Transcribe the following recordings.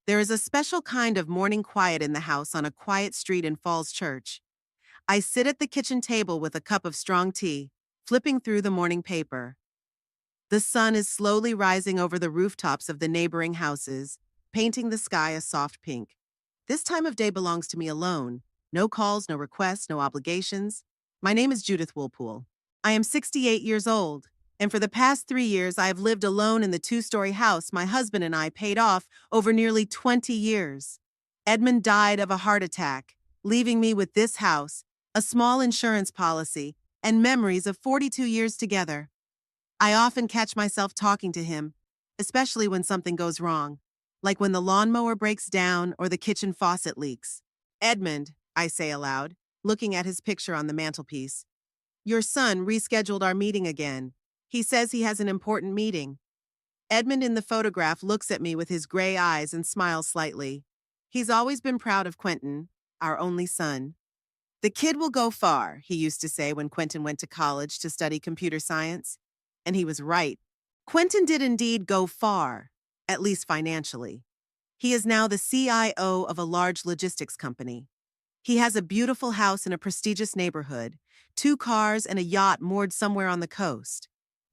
There is a special kind of morning quiet in the house on a quiet street in Falls Church. I sit at the kitchen table with a cup of strong tea, flipping through the morning paper. The sun is slowly rising over the rooftops of the neighboring houses, painting the sky a soft pink. This time of day belongs to me alone. No calls, no requests, no obligations. My name is Judith Woolpool. I am 68 years old, and for the past 3 years I have lived alone in the two-story house my husband and I paid off over nearly 20 years. Edmund died of a heart attack, leaving me with this house, a small insurance policy, and memories of 42 years together. I often catch myself talking to him, especially when something goes wrong, like when the lawnmower breaks down or the kitchen faucet leaks. Edmund, I say aloud, looking at his picture on the mantelpiece. Your son rescheduled our meeting again. He says he has an important meeting. Edmund in the photograph looks at me with his gray eyes and smiles slightly. He's always been proud of Quentin, our only son. The kid will go far, he used to say when Quentin went to college to study computer science. And he was right. Quentin did indeed go far, at least financially. He is now the CIO of a large logistics company. He has a beautiful house in a prestigious neighborhood, 2 cars and a yacht moored somewhere on the coast.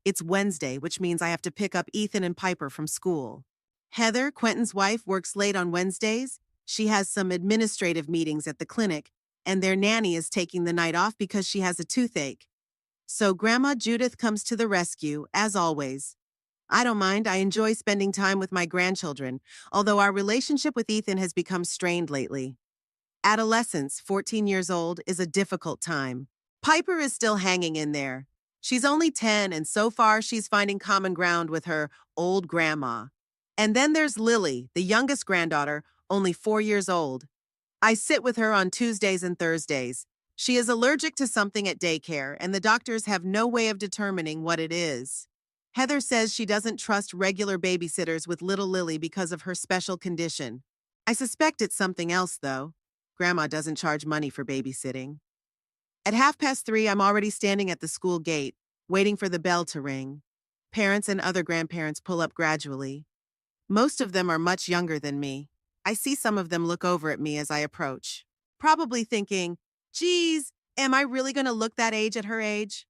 It's Wednesday, which means I have to pick up Ethan and Piper from school. Heather, Quentin's wife, works late on Wednesdays. She has some administrative meetings at the clinic, and their nanny is taking the night off because she has a toothache. So Grandma Judith comes to the rescue, as always. I don't mind. I enjoy spending time with my grandchildren, although our relationship with Ethan has become strained lately. Adolescence, 14 years old, is a difficult time. Piper is still hanging in there. She's only 10, and so far she's finding common ground with her old grandma. And then there's Lily, the youngest granddaughter, only 4 years old. I sit with her on Tuesdays and Thursdays. She is allergic to something at daycare, and the doctors have no way of determining what it is. Heather says she doesn't trust regular babysitters with little Lily because of her special condition. I suspect it's something else, though. Grandma doesn't charge money for babysitting. At 3:30, I'm already standing at the school gate, waiting for the bell to ring. Parents and other grandparents pull up gradually. Most of them are much younger than me. I see some of them look over at me as I approach, probably thinking, geez, am I really going to look that age at her age?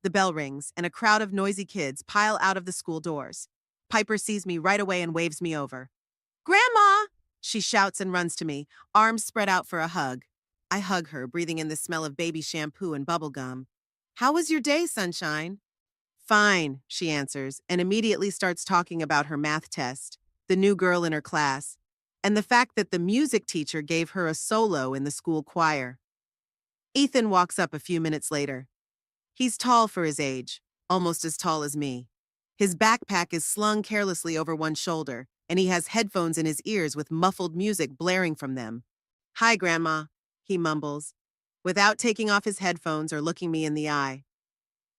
The bell rings, and a crowd of noisy kids pile out of the school doors. Piper sees me right away and waves me over. Grandma! She shouts and runs to me, arms spread out for a hug. I hug her, breathing in the smell of baby shampoo and bubble gum. How was your day, sunshine? Fine, she answers, and immediately starts talking about her math test, the new girl in her class, and the fact that the music teacher gave her a solo in the school choir. Ethan walks up a few minutes later. He's tall for his age, almost as tall as me. His backpack is slung carelessly over one shoulder, and he has headphones in his ears with muffled music blaring from them. Hi, Grandma, he mumbles, without taking off his headphones or looking me in the eye.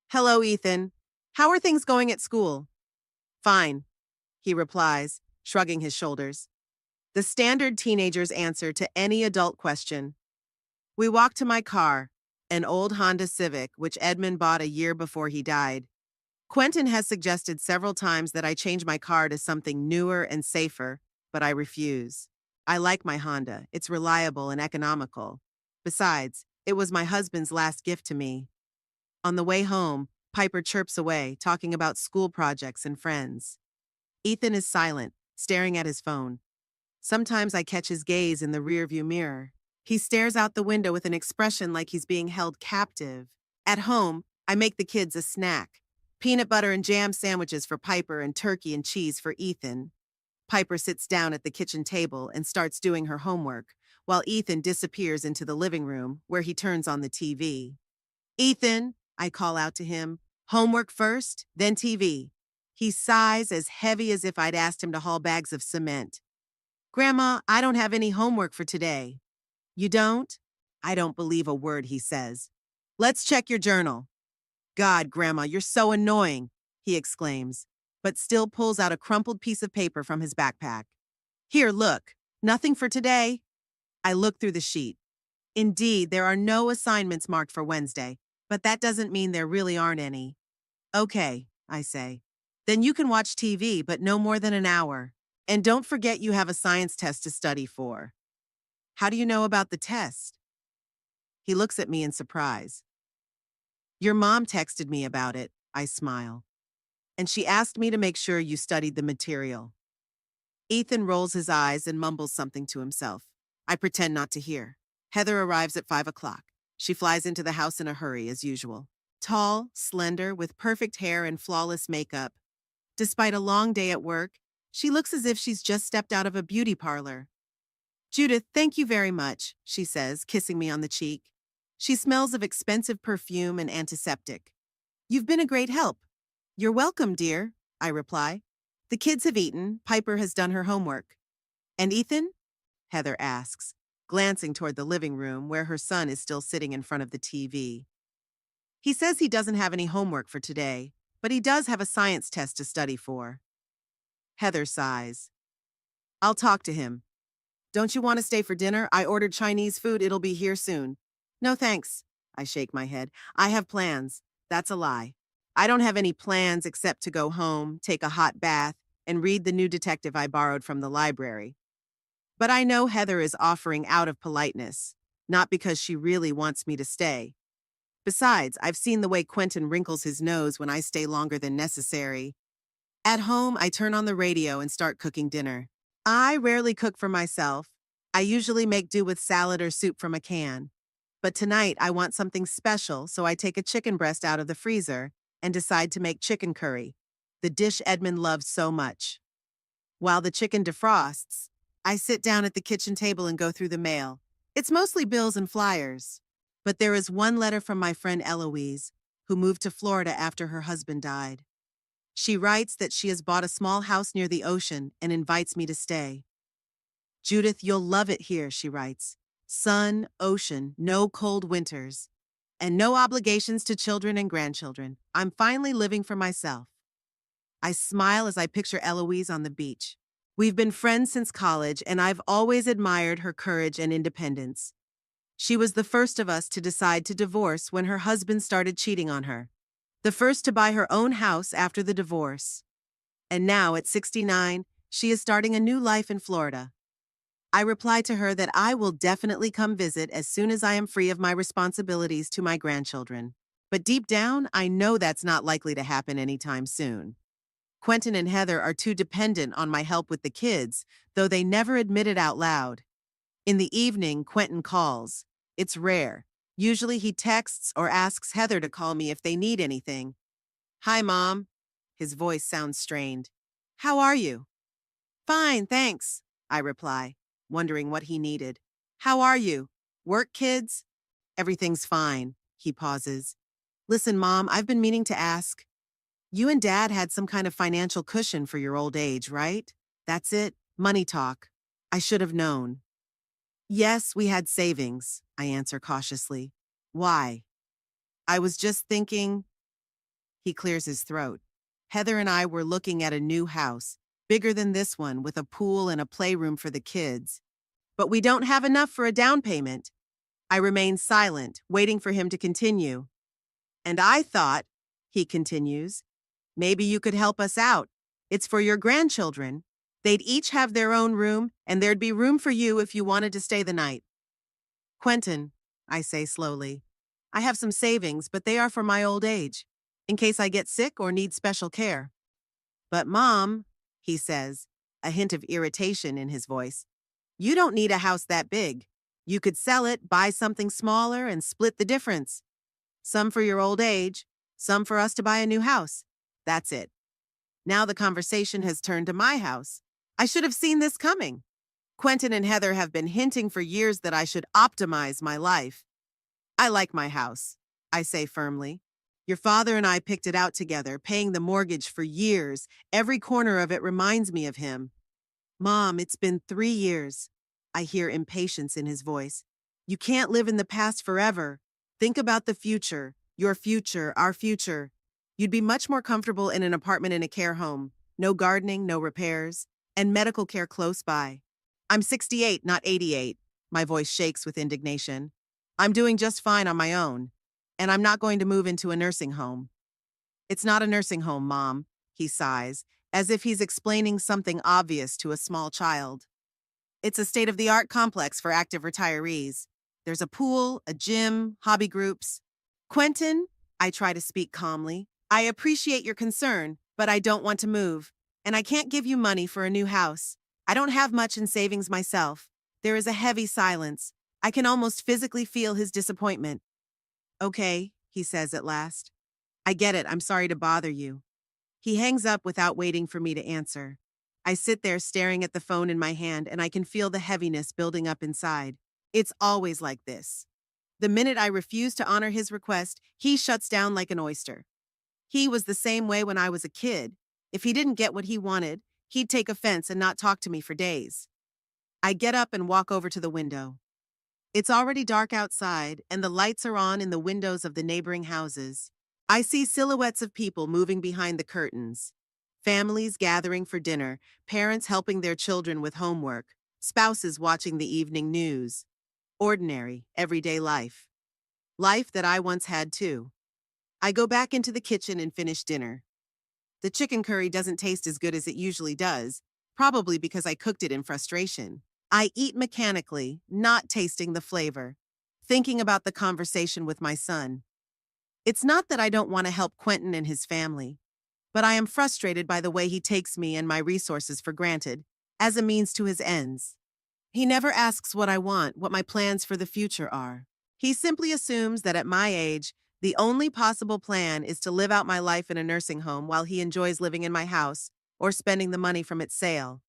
Hello, Ethan. How are things going at school? Fine, he replies, shrugging his shoulders. The standard teenager's answer to any adult question. We walk to my car, an old Honda Civic, which Edmund bought a year before he died. Quentin has suggested several times that I change my car to something newer and safer, but I refuse. I like my Honda. It's reliable and economical. Besides, it was my husband's last gift to me. On the way home, Piper chirps away, talking about school projects and friends. Ethan is silent, staring at his phone. Sometimes I catch his gaze in the rearview mirror. He stares out the window with an expression like he's being held captive. At home, I make the kids a snack. Peanut butter and jam sandwiches for Piper and turkey and cheese for Ethan. Piper sits down at the kitchen table and starts doing her homework, while Ethan disappears into the living room, where he turns on the TV. Ethan, I call out to him, homework first, then TV. He sighs as heavy as if I'd asked him to haul bags of cement. Grandma, I don't have any homework for today. You don't? I don't believe a word he says. Let's check your journal. God, Grandma, you're so annoying, he exclaims, but still pulls out a crumpled piece of paper from his backpack. Here, look. Nothing for today. I look through the sheet. Indeed, there are no assignments marked for Wednesday, but that doesn't mean there really aren't any. Okay, I say. Then you can watch TV, but no more than an hour. And don't forget you have a science test to study for. How do you know about the test? He looks at me in surprise. Your mom texted me about it, I smile. And she asked me to make sure you studied the material. Ethan rolls his eyes and mumbles something to himself. I pretend not to hear. Heather arrives at 5 o'clock. She flies into the house in a hurry, as usual. Tall, slender, with perfect hair and flawless makeup. Despite a long day at work, she looks as if she's just stepped out of a beauty parlor. Judith, thank you very much, she says, kissing me on the cheek. She smells of expensive perfume and antiseptic. You've been a great help. You're welcome, dear, I reply. The kids have eaten. Piper has done her homework. And Ethan? Heather asks, glancing toward the living room where her son is still sitting in front of the TV. He says he doesn't have any homework for today, but he does have a science test to study for. Heather sighs. I'll talk to him. Don't you want to stay for dinner? I ordered Chinese food. It'll be here soon. No thanks. I shake my head. I have plans. That's a lie. I don't have any plans except to go home, take a hot bath, and read the new detective I borrowed from the library. But I know Heather is offering out of politeness, not because she really wants me to stay. Besides, I've seen the way Quentin wrinkles his nose when I stay longer than necessary. At home, I turn on the radio and start cooking dinner. I rarely cook for myself. I usually make do with salad or soup from a can. But tonight, I want something special, so I take a chicken breast out of the freezer and decide to make chicken curry, the dish Edmund loves so much. While the chicken defrosts, I sit down at the kitchen table and go through the mail. It's mostly bills and flyers. But there is one letter from my friend Eloise, who moved to Florida after her husband died. She writes that she has bought a small house near the ocean and invites me to stay. Judith, you'll love it here, she writes. Sun, ocean, no cold winters, and no obligations to children and grandchildren. I'm finally living for myself. I smile as I picture Eloise on the beach. We've been friends since college, and I've always admired her courage and independence. She was the first of us to decide to divorce when her husband started cheating on her. The first to buy her own house after the divorce. And now, at 69, she is starting a new life in Florida. I reply to her that I will definitely come visit as soon as I am free of my responsibilities to my grandchildren. But deep down, I know that's not likely to happen anytime soon. Quentin and Heather are too dependent on my help with the kids, though they never admit it out loud. In the evening, Quentin calls. It's rare. Usually he texts or asks Heather to call me if they need anything. Hi, Mom. His voice sounds strained. How are you? Fine, thanks, I reply, wondering what he needed. How are you? Work, kids? Everything's fine, he pauses. Listen, Mom, I've been meaning to ask. You and Dad had some kind of financial cushion for your old age, right? That's it, money talk. I should have known. Yes, we had savings, I answer cautiously. Why? I was just thinking. He clears his throat. Heather and I were looking at a new house, bigger than this one, with a pool and a playroom for the kids. But we don't have enough for a down payment. I remain silent, waiting for him to continue. And I thought, he continues, maybe you could help us out. It's for your grandchildren. They'd each have their own room, and there'd be room for you if you wanted to stay the night. Quentin, I say slowly, I have some savings, but they are for my old age, in case I get sick or need special care. But Mom, he says, a hint of irritation in his voice, you don't need a house that big. You could sell it, buy something smaller, and split the difference. Some for your old age, some for us to buy a new house. That's it. Now the conversation has turned to my house. I should have seen this coming. Quentin and Heather have been hinting for years that I should optimize my life. I like my house, I say firmly. Your father and I picked it out together, paying the mortgage for years. Every corner of it reminds me of him. Mom, it's been 3 years. I hear impatience in his voice. You can't live in the past forever. Think about the future, your future, our future. You'd be much more comfortable in an apartment in a care home. No gardening, no repairs, and medical care close by. I'm 68, not 88. My voice shakes with indignation. I'm doing just fine on my own, and I'm not going to move into a nursing home. It's not a nursing home, Mom, he sighs, as if he's explaining something obvious to a small child. It's a state-of-the-art complex for active retirees. There's a pool, a gym, hobby groups. Quentin, I try to speak calmly. I appreciate your concern, but I don't want to move. And I can't give you money for a new house. I don't have much in savings myself. There is a heavy silence. I can almost physically feel his disappointment. Okay, he says at last. I get it. I'm sorry to bother you. He hangs up without waiting for me to answer. I sit there staring at the phone in my hand and I can feel the heaviness building up inside. It's always like this. The minute I refuse to honor his request, he shuts down like an oyster. He was the same way when I was a kid. If he didn't get what he wanted, he'd take offense and not talk to me for days. I get up and walk over to the window. It's already dark outside, and the lights are on in the windows of the neighboring houses. I see silhouettes of people moving behind the curtains. Families gathering for dinner, parents helping their children with homework, spouses watching the evening news. Ordinary, everyday life. Life that I once had too. I go back into the kitchen and finish dinner. The chicken curry doesn't taste as good as it usually does, probably because I cooked it in frustration. I eat mechanically, not tasting the flavor, thinking about the conversation with my son. It's not that I don't want to help Quentin and his family, but I am frustrated by the way he takes me and my resources for granted, as a means to his ends. He never asks what I want, what my plans for the future are. He simply assumes that at my age, the only possible plan is to live out my life in a nursing home while he enjoys living in my house or spending the money from its sale.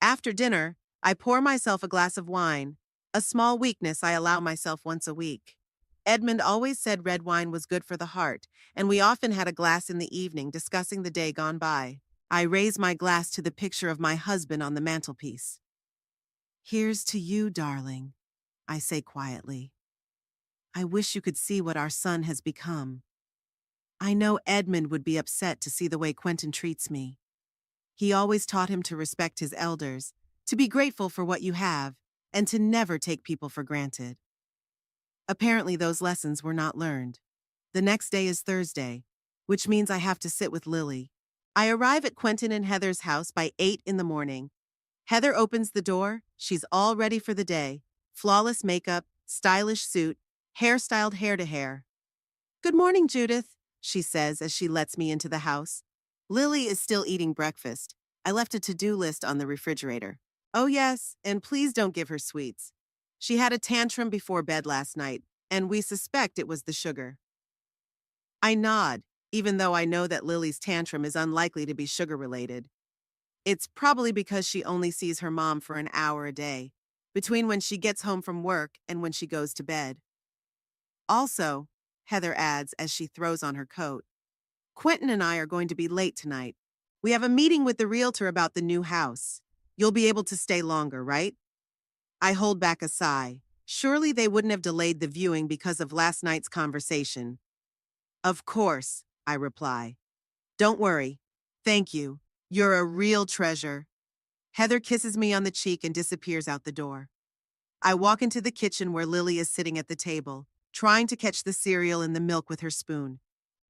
After dinner, I pour myself a glass of wine, a small weakness I allow myself once a week. Edmund always said red wine was good for the heart, and we often had a glass in the evening discussing the day gone by. I raise my glass to the picture of my husband on the mantelpiece. Here's to you, darling, I say quietly. I wish you could see what our son has become. I know Edmund would be upset to see the way Quentin treats me. He always taught him to respect his elders, to be grateful for what you have, and to never take people for granted. Apparently, those lessons were not learned. The next day is Thursday, which means I have to sit with Lily. I arrive at Quentin and Heather's house by 8 in the morning. Heather opens the door. She's all ready for the day. Flawless makeup, stylish suit, hairstyled hair to hair. Good morning, Judith, she says as she lets me into the house. Lily is still eating breakfast. I left a to-do list on the refrigerator. Oh yes, and please don't give her sweets. She had a tantrum before bed last night, and we suspect it was the sugar. I nod, even though I know that Lily's tantrum is unlikely to be sugar-related. It's probably because she only sees her mom for an hour a day, between when she gets home from work and when she goes to bed. Also, Heather adds as she throws on her coat, Quentin and I are going to be late tonight. We have a meeting with the Realtor about the new house. You'll be able to stay longer, right? I hold back a sigh. Surely they wouldn't have delayed the viewing because of last night's conversation. Of course, I reply. Don't worry. Thank you. You're a real treasure. Heather kisses me on the cheek and disappears out the door. I walk into the kitchen where Lily is sitting at the table, trying to catch the cereal and the milk with her spoon.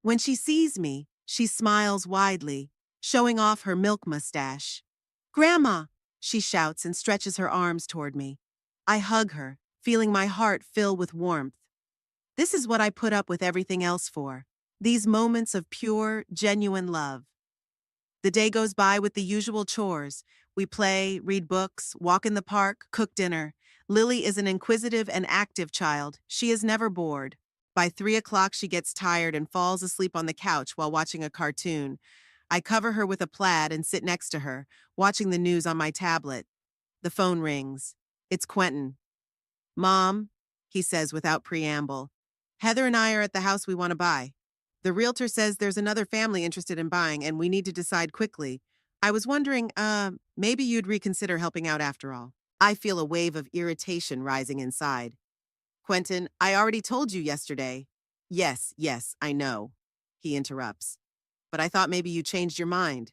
When she sees me, she smiles widely, showing off her milk mustache. Grandma, she shouts and stretches her arms toward me. I hug her, feeling my heart fill with warmth. This is what I put up with everything else for. These moments of pure, genuine love. The day goes by with the usual chores. We play, read books, walk in the park, cook dinner. Lily is an inquisitive and active child. She is never bored. By 3 o'clock, she gets tired and falls asleep on the couch while watching a cartoon. I cover her with a plaid and sit next to her, watching the news on my tablet. The phone rings. It's Quentin. Mom, he says without preamble, Heather and I are at the house we want to buy. The realtor says there's another family interested in buying and we need to decide quickly. I was wondering, maybe you'd reconsider helping out after all. I feel a wave of irritation rising inside. Quentin, I already told you yesterday. Yes, I know, he interrupts. But I thought maybe you changed your mind.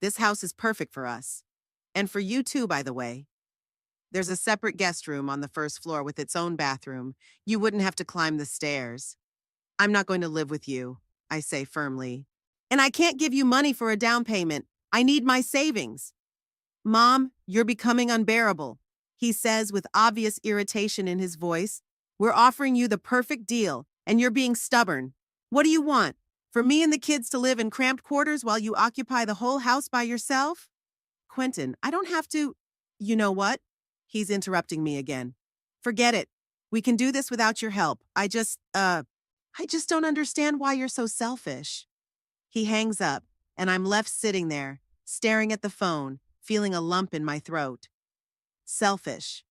This house is perfect for us. And for you too, by the way. There's a separate guest room on the first floor with its own bathroom. You wouldn't have to climb the stairs. I'm not going to live with you, I say firmly. And I can't give you money for a down payment. I need my savings. Mom, you're becoming unbearable, he says with obvious irritation in his voice. We're offering you the perfect deal, and you're being stubborn. What do you want? For me and the kids to live in cramped quarters while you occupy the whole house by yourself? Quentin, I don't have to. You know what? He's interrupting me again. Forget it. We can do this without your help. I just don't understand why you're so selfish. He hangs up, and I'm left sitting there, staring at the phone, feeling a lump in my throat. Selfish.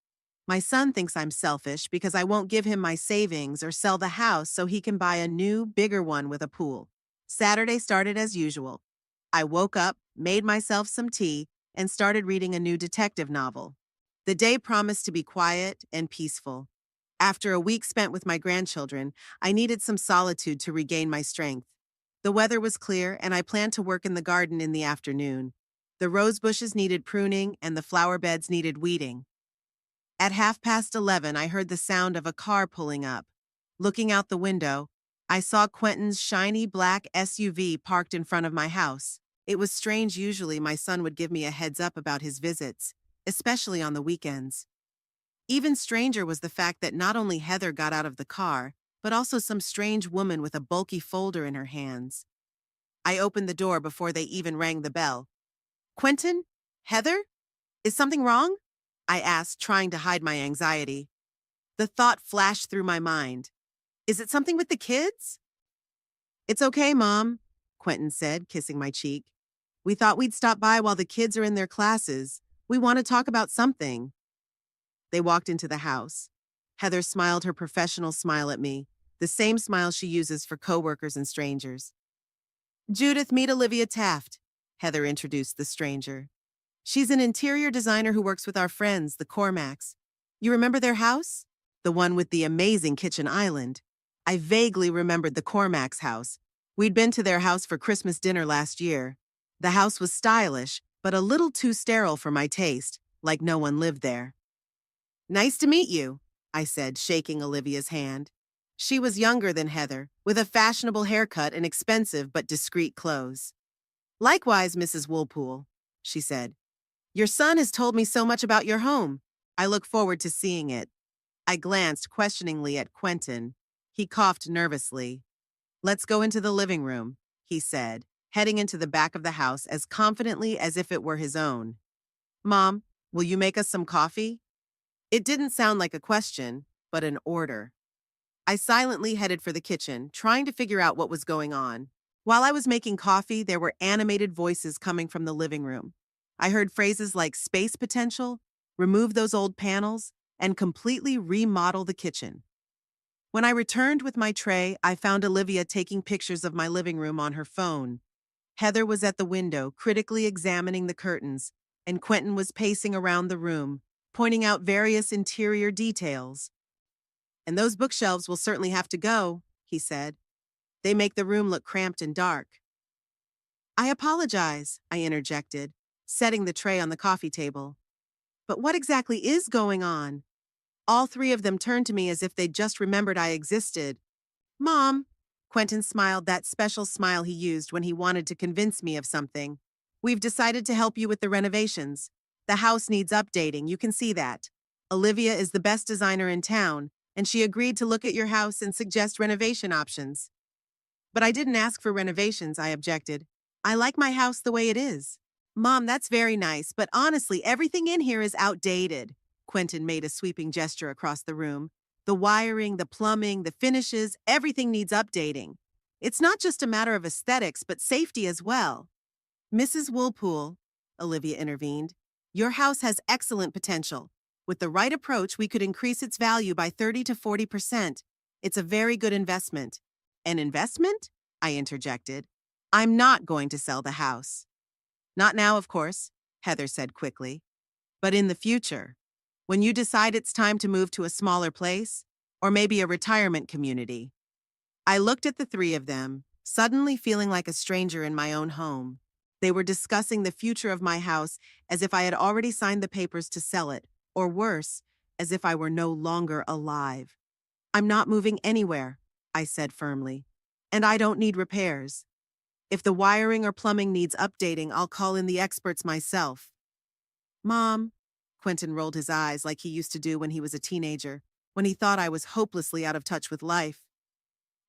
My son thinks I'm selfish because I won't give him my savings or sell the house so he can buy a new, bigger one with a pool. Saturday started as usual. I woke up, made myself some tea, and started reading a new detective novel. The day promised to be quiet and peaceful. After a week spent with my grandchildren, I needed some solitude to regain my strength. The weather was clear, and I planned to work in the garden in the afternoon. The rose bushes needed pruning, and the flower beds needed weeding. At 11:30, I heard the sound of a car pulling up. Looking out the window, I saw Quentin's shiny black SUV parked in front of my house. It was strange. Usually my son would give me a heads up about his visits, especially on the weekends. Even stranger was the fact that not only Heather got out of the car, but also some strange woman with a bulky folder in her hands. I opened the door before they even rang the bell. Quentin? Heather? Is something wrong? I asked, trying to hide my anxiety. The thought flashed through my mind. Is it something with the kids? It's okay, Mom, Quentin said, kissing my cheek. We thought we'd stop by while the kids are in their classes. We want to talk about something. They walked into the house. Heather smiled her professional smile at me, the same smile she uses for coworkers and strangers. Judith, meet Olivia Taft, Heather introduced the stranger. She's an interior designer who works with our friends, the Cormacks. You remember their house? The one with the amazing kitchen island. I vaguely remembered the Cormacks' house. We'd been to their house for Christmas dinner last year. The house was stylish, but a little too sterile for my taste, like no one lived there. Nice to meet you, I said, shaking Olivia's hand. She was younger than Heather, with a fashionable haircut and expensive but discreet clothes. Likewise, Mrs. Woolpool, she said. Your son has told me so much about your home. I look forward to seeing it. I glanced questioningly at Quentin. He coughed nervously. Let's go into the living room, he said, heading into the back of the house as confidently as if it were his own. Mom, will you make us some coffee? It didn't sound like a question, but an order. I silently headed for the kitchen, trying to figure out what was going on. While I was making coffee, there were animated voices coming from the living room. I heard phrases like space potential, remove those old panels, and completely remodel the kitchen. When I returned with my tray, I found Olivia taking pictures of my living room on her phone. Heather was at the window, critically examining the curtains, and Quentin was pacing around the room, pointing out various interior details. And those bookshelves will certainly have to go, he said. They make the room look cramped and dark. I apologize, I interjected, setting the tray on the coffee table. But what exactly is going on? All three of them turned to me as if they'd just remembered I existed. Mom, Quentin smiled, that special smile he used when he wanted to convince me of something. We've decided to help you with the renovations. The house needs updating, you can see that. Olivia is the best designer in town, and she agreed to look at your house and suggest renovation options. But I didn't ask for renovations, I objected. I like my house the way it is. Mom, that's very nice, but honestly, everything in here is outdated. Quentin made a sweeping gesture across the room. The wiring, the plumbing, the finishes, everything needs updating. It's not just a matter of aesthetics, but safety as well. Mrs. Woolpool, Olivia intervened, your house has excellent potential. With the right approach, we could increase its value by 30 to 40%. It's a very good investment. An investment? I interjected. I'm not going to sell the house. Not now, of course, Heather said quickly. But in the future, when you decide it's time to move to a smaller place, or maybe a retirement community. I looked at the three of them, suddenly feeling like a stranger in my own home. They were discussing the future of my house as if I had already signed the papers to sell it, or worse, as if I were no longer alive. I'm not moving anywhere, I said firmly. And I don't need repairs. If the wiring or plumbing needs updating, I'll call in the experts myself. Mom, Quentin rolled his eyes like he used to do when he was a teenager, when he thought I was hopelessly out of touch with life.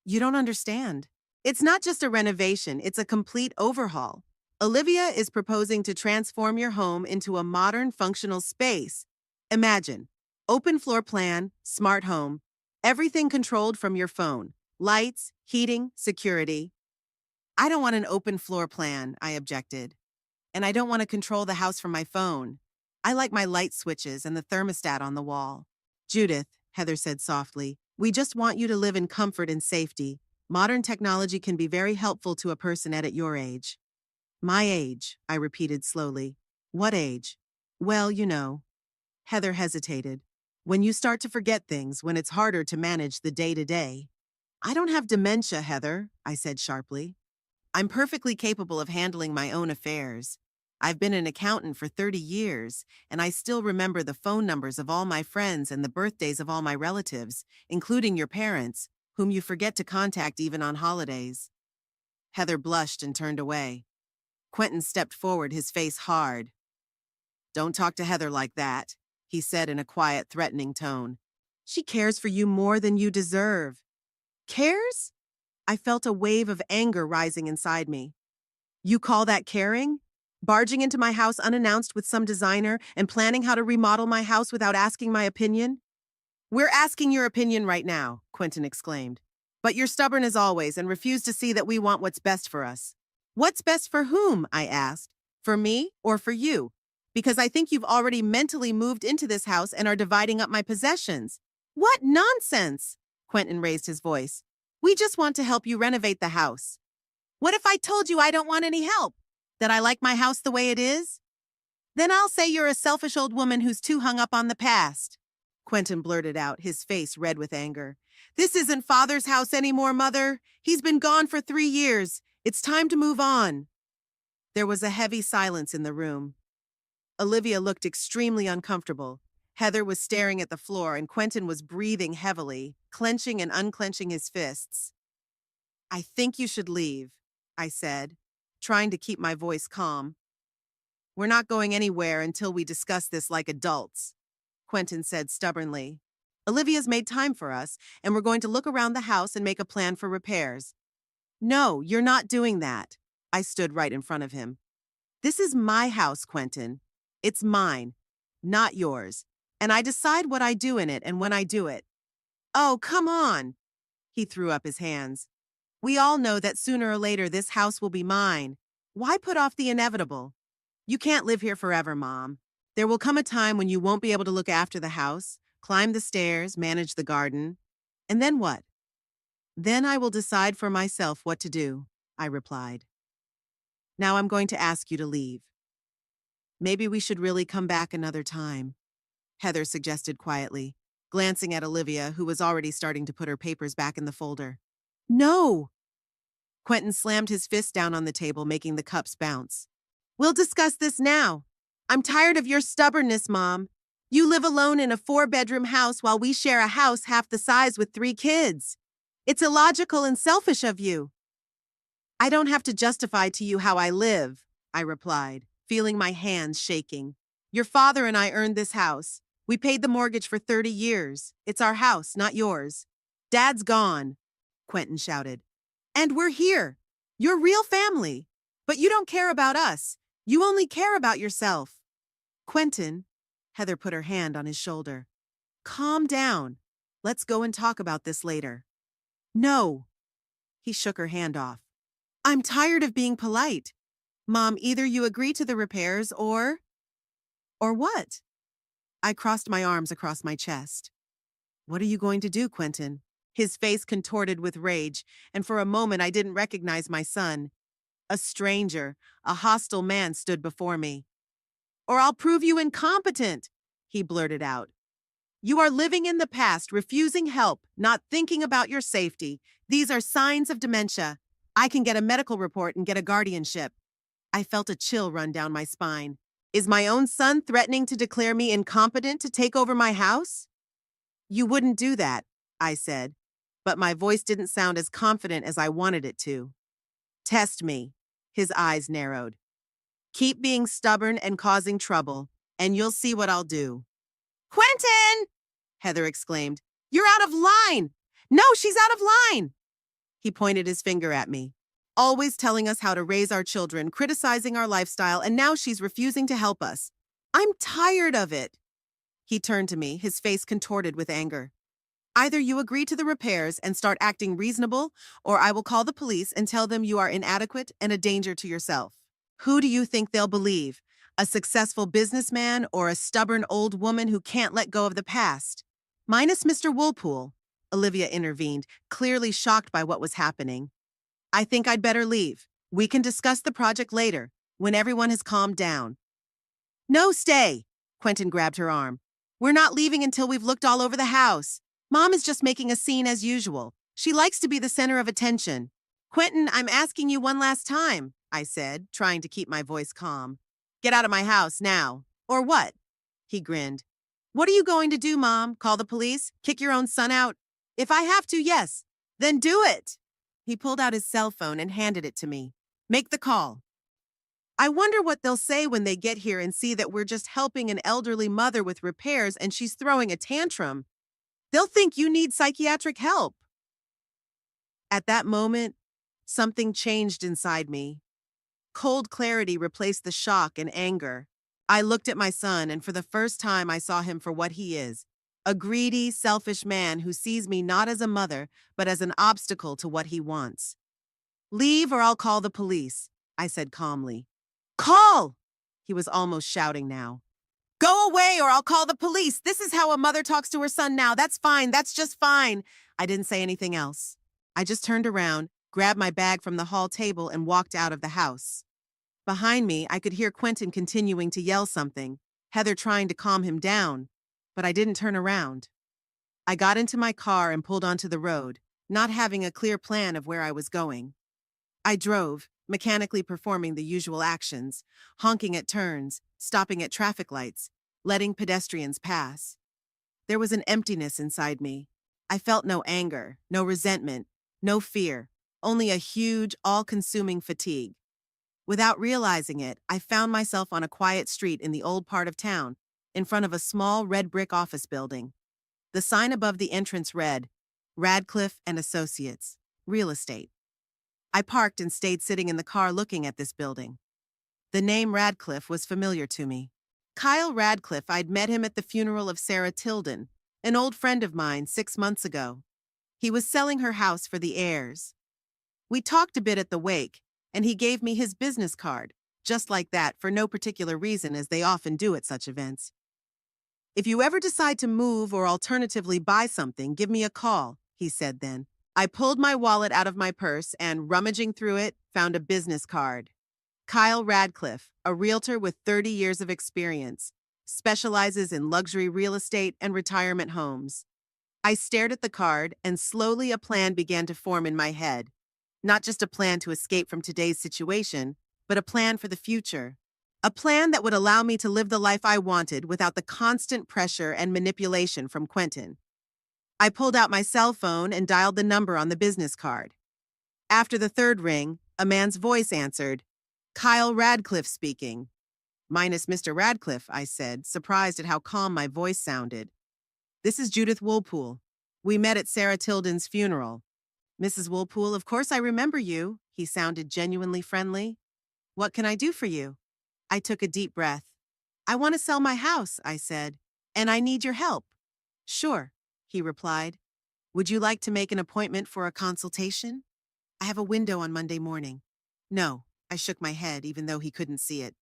You don't understand. It's not just a renovation, it's a complete overhaul. Olivia is proposing to transform your home into a modern, functional space. Imagine, open floor plan, smart home, everything controlled from your phone. Lights, heating, security. I don't want an open floor plan, I objected. And I don't want to control the house from my phone. I like my light switches and the thermostat on the wall. Judith, Heather said softly, we just want you to live in comfort and safety. Modern technology can be very helpful to a person at your age. My age, I repeated slowly. What age? Well, you know. Heather hesitated. When you start to forget things, when it's harder to manage the day-to-day. I don't have dementia, Heather, I said sharply. I'm perfectly capable of handling my own affairs. I've been an accountant for 30 years, and I still remember the phone numbers of all my friends and the birthdays of all my relatives, including your parents, whom you forget to contact even on holidays. Heather blushed and turned away. Quentin stepped forward, his face hard. Don't talk to Heather like that, he said in a quiet, threatening tone. She cares for you more than you deserve. Cares? I felt a wave of anger rising inside me. You call that caring? Barging into my house unannounced with some designer and planning how to remodel my house without asking my opinion? We're asking your opinion right now, Quentin exclaimed. But you're stubborn as always and refuse to see that we want what's best for us. What's best for whom? I asked. For me or for you? Because I think you've already mentally moved into this house and are dividing up my possessions. What nonsense! Quentin raised his voice. We just want to help you renovate the house. What if I told you I don't want any help? That I like my house the way it is? Then I'll say you're a selfish old woman who's too hung up on the past. Quentin blurted out, his face red with anger. This isn't Father's house anymore, Mother. He's been gone for 3 years. It's time to move on. There was a heavy silence in the room. Olivia looked extremely uncomfortable. Heather was staring at the floor, and Quentin was breathing heavily, clenching and unclenching his fists. I think you should leave, I said, trying to keep my voice calm. We're not going anywhere until we discuss this like adults, Quentin said stubbornly. Olivia's made time for us, and we're going to look around the house and make a plan for repairs. No, you're not doing that. I stood right in front of him. This is my house, Quentin. It's mine, not yours. And I decide what I do in it and when I do it. Oh, come on. He threw up his hands. We all know that sooner or later this house will be mine. Why put off the inevitable? You can't live here forever, Mom. There will come a time when you won't be able to look after the house, climb the stairs, manage the garden. And then what? Then I will decide for myself what to do, I replied. Now I'm going to ask you to leave. Maybe we should really come back another time, Heather suggested quietly, glancing at Olivia, who was already starting to put her papers back in the folder. No! Quentin slammed his fist down on the table, making the cups bounce. We'll discuss this now. I'm tired of your stubbornness, Mom. You live alone in a 4-bedroom house while we share a house half the size with 3 kids. It's illogical and selfish of you. I don't have to justify to you how I live, I replied, feeling my hands shaking. Your father and I earned this house. We paid the mortgage for 30 years. It's our house, not yours. Dad's gone, Quentin shouted. And we're here. You're real family. But you don't care about us. You only care about yourself. Quentin, Heather put her hand on his shoulder. Calm down. Let's go and talk about this later. No. He shook her hand off. I'm tired of being polite. Mom, either you agree to the repairs or what? I crossed my arms across my chest. What are you going to do, Quentin? His face contorted with rage, and for a moment I didn't recognize my son. A stranger, a hostile man stood before me. Or I'll prove you incompetent, he blurted out. You are living in the past, refusing help, not thinking about your safety. These are signs of dementia. I can get a medical report and get a guardianship. I felt a chill run down my spine. Is my own son threatening to declare me incompetent to take over my house? You wouldn't do that, I said, but my voice didn't sound as confident as I wanted it to. Test me. His eyes narrowed. Keep being stubborn and causing trouble, and you'll see what I'll do. Quentin! Heather exclaimed. You're out of line! No, she's out of line! He pointed his finger at me. Always telling us how to raise our children, criticizing our lifestyle, and now she's refusing to help us. I'm tired of it. He turned to me, his face contorted with anger. Either you agree to the repairs and start acting reasonable, or I will call the police and tell them you are inadequate and a danger to yourself. Who do you think they'll believe? A successful businessman or a stubborn old woman who can't let go of the past? Minus Mr. Woolpool, Olivia intervened, clearly shocked by what was happening. I think I'd better leave. We can discuss the project later, when everyone has calmed down. No, stay! Quentin grabbed her arm. We're not leaving until we've looked all over the house. Mom is just making a scene as usual. She likes to be the center of attention. Quentin, I'm asking you one last time, I said, trying to keep my voice calm. Get out of my house now. Or what? He grinned. What are you going to do, Mom? Call the police? Kick your own son out? If I have to, yes. Then do it. He pulled out his cell phone and handed it to me. Make the call. I wonder what they'll say when they get here and see that we're just helping an elderly mother with repairs and she's throwing a tantrum. They'll think you need psychiatric help. At that moment, something changed inside me. Cold clarity replaced the shock and anger. I looked at my son, and for the first time I saw him for what he is. A greedy, selfish man who sees me not as a mother, but as an obstacle to what he wants. Leave or I'll call the police, I said calmly. Call! He was almost shouting now. Go away or I'll call the police. This is how a mother talks to her son now. That's fine. That's just fine. I didn't say anything else. I just turned around, grabbed my bag from the hall table, and walked out of the house. Behind me, I could hear Quentin continuing to yell something, Heather trying to calm him down, but I didn't turn around. I got into my car and pulled onto the road, not having a clear plan of where I was going. I drove, mechanically performing the usual actions, honking at turns, stopping at traffic lights, letting pedestrians pass. There was an emptiness inside me. I felt no anger, no resentment, no fear, only a huge, all-consuming fatigue. Without realizing it, I found myself on a quiet street in the old part of town, in front of a small red brick office building. The sign above the entrance read, Radcliffe and Associates, Real Estate. I parked and stayed sitting in the car looking at this building. The name Radcliffe was familiar to me. Kyle Radcliffe, I'd met him at the funeral of Sarah Tilden, an old friend of mine 6 months ago. He was selling her house for the heirs. We talked a bit at the wake, and he gave me his business card, just like that, for no particular reason, as they often do at such events. If you ever decide to move or alternatively buy something, give me a call, he said then. I pulled my wallet out of my purse and, rummaging through it, found a business card. Kyle Radcliffe, a realtor with 30 years of experience, specializes in luxury real estate and retirement homes. I stared at the card, and slowly a plan began to form in my head. Not just a plan to escape from today's situation, but a plan for the future. A plan that would allow me to live the life I wanted without the constant pressure and manipulation from Quentin. I pulled out my cell phone and dialed the number on the business card. After the third ring, a man's voice answered, Kyle Radcliffe speaking. Minus Mr. Radcliffe, I said, surprised at how calm my voice sounded. This is Judith Woolpool. We met at Sarah Tilden's funeral. Mrs. Woolpool, of course I remember you. He sounded genuinely friendly. What can I do for you? I took a deep breath. I want to sell my house, I said, and I need your help. Sure, he replied. Would you like to make an appointment for a consultation? I have a window on Monday morning. No, I shook my head even though he couldn't see it.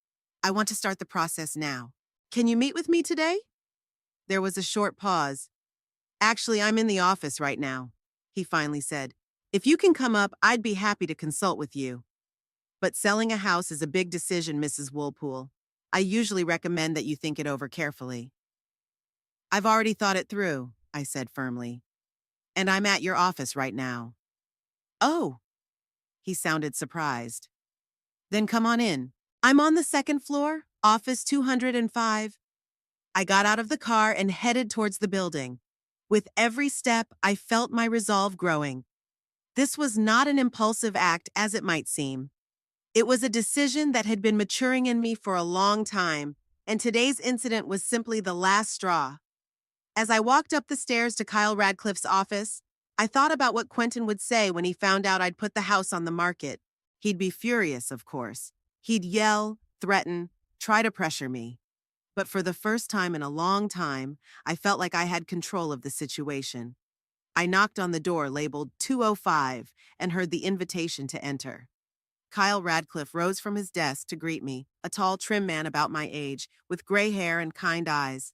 I want to start the process now. Can you meet with me today? There was a short pause. Actually, I'm in the office right now, he finally said. If you can come up, I'd be happy to consult with you. But selling a house is a big decision, Mrs. Woolpool. I usually recommend that you think it over carefully. I've already thought it through, I said firmly. And I'm at your office right now. Oh, he sounded surprised. Then come on in. I'm on the second floor, office 205. I got out of the car and headed towards the building. With every step, I felt my resolve growing. This was not an impulsive act as it might seem. It was a decision that had been maturing in me for a long time, and today's incident was simply the last straw. As I walked up the stairs to Kyle Radcliffe's office, I thought about what Quentin would say when he found out I'd put the house on the market. He'd be furious, of course. He'd yell, threaten, try to pressure me. But for the first time in a long time, I felt like I had control of the situation. I knocked on the door labeled 205 and heard the invitation to enter. Kyle Radcliffe rose from his desk to greet me, a tall, trim man about my age, with gray hair and kind eyes.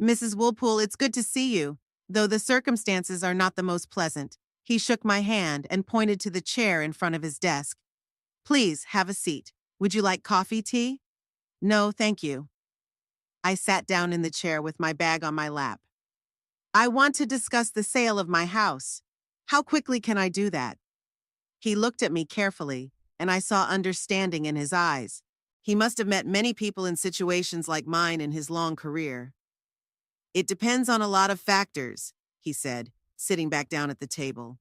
"Mrs. Woolpool, it's good to see you, though the circumstances are not the most pleasant." He shook my hand and pointed to the chair in front of his desk. "Please, have a seat. Would you like coffee, tea?" "No, thank you." I sat down in the chair with my bag on my lap. "I want to discuss the sale of my house. How quickly can I do that?" He looked at me carefully, and I saw understanding in his eyes. He must have met many people in situations like mine in his long career. "It depends on a lot of factors," he said, sitting back down at the table.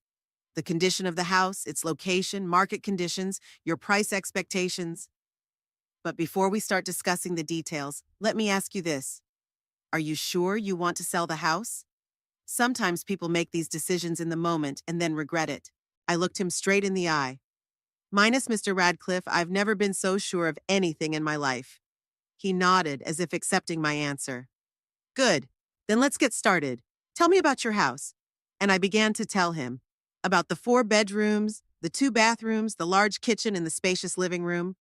"The condition of the house, its location, market conditions, your price expectations. But before we start discussing the details, let me ask you this. Are you sure you want to sell the house? Sometimes people make these decisions in the moment and then regret it." I looked him straight in the eye. "Minus Mr. Radcliffe, I've never been so sure of anything in my life." He nodded as if accepting my answer. "Good. Then let's get started. Tell me about your house." And I began to tell him about the 4 bedrooms, the 2 bathrooms, the large kitchen and the spacious living room,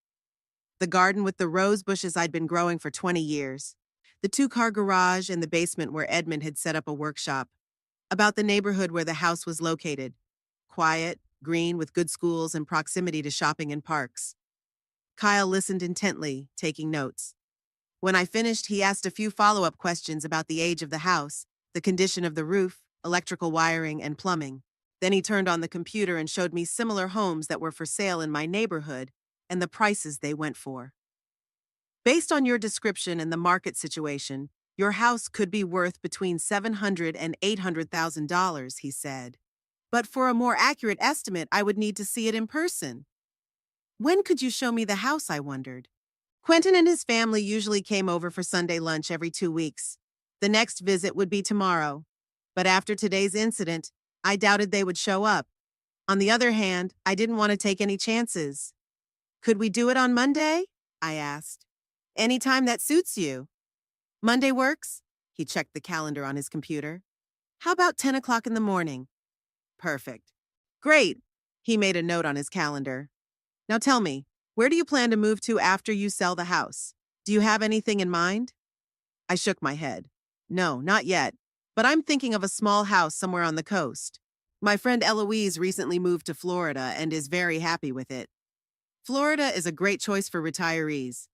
the garden with the rose bushes I'd been growing for 20 years, the 2-car garage and the basement where Edmund had set up a workshop, about the neighborhood where the house was located, quiet, green with good schools and proximity to shopping and parks. Kyle listened intently, taking notes. When I finished, he asked a few follow-up questions about the age of the house, the condition of the roof, electrical wiring, and plumbing. Then he turned on the computer and showed me similar homes that were for sale in my neighborhood and the prices they went for. "Based on your description and the market situation, your house could be worth between $700,000 and $800,000, he said. "But for a more accurate estimate, I would need to see it in person." "When could you show me the house?" I wondered. Quentin and his family usually came over for Sunday lunch every 2 weeks. The next visit would be tomorrow. But after today's incident, I doubted they would show up. On the other hand, I didn't want to take any chances. "Could we do it on Monday?" I asked. "Any time that suits you." "Monday works?" He checked the calendar on his computer. "How about 10 o'clock in the morning?" "Perfect." "Great." He made a note on his calendar. "Now tell me, where do you plan to move to after you sell the house? Do you have anything in mind?" I shook my head. "No, not yet. But I'm thinking of a small house somewhere on the coast. My friend Eloise recently moved to Florida and is very happy with it." "Florida is a great choice for retirees."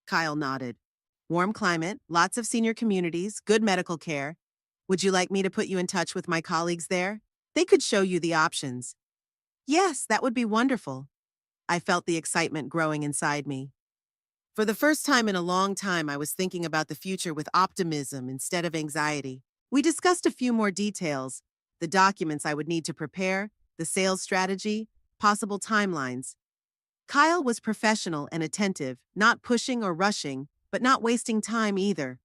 Kyle nodded. "Warm climate, lots of senior communities, good medical care. Would you like me to put you in touch with my colleagues there? They could show you the options." "Yes, that would be wonderful." I felt the excitement growing inside me. For the first time in a long time, I was thinking about the future with optimism instead of anxiety. We discussed a few more details, the documents I would need to prepare, the sales strategy, possible timelines. Kyle was professional and attentive, not pushing or rushing, but not wasting time either.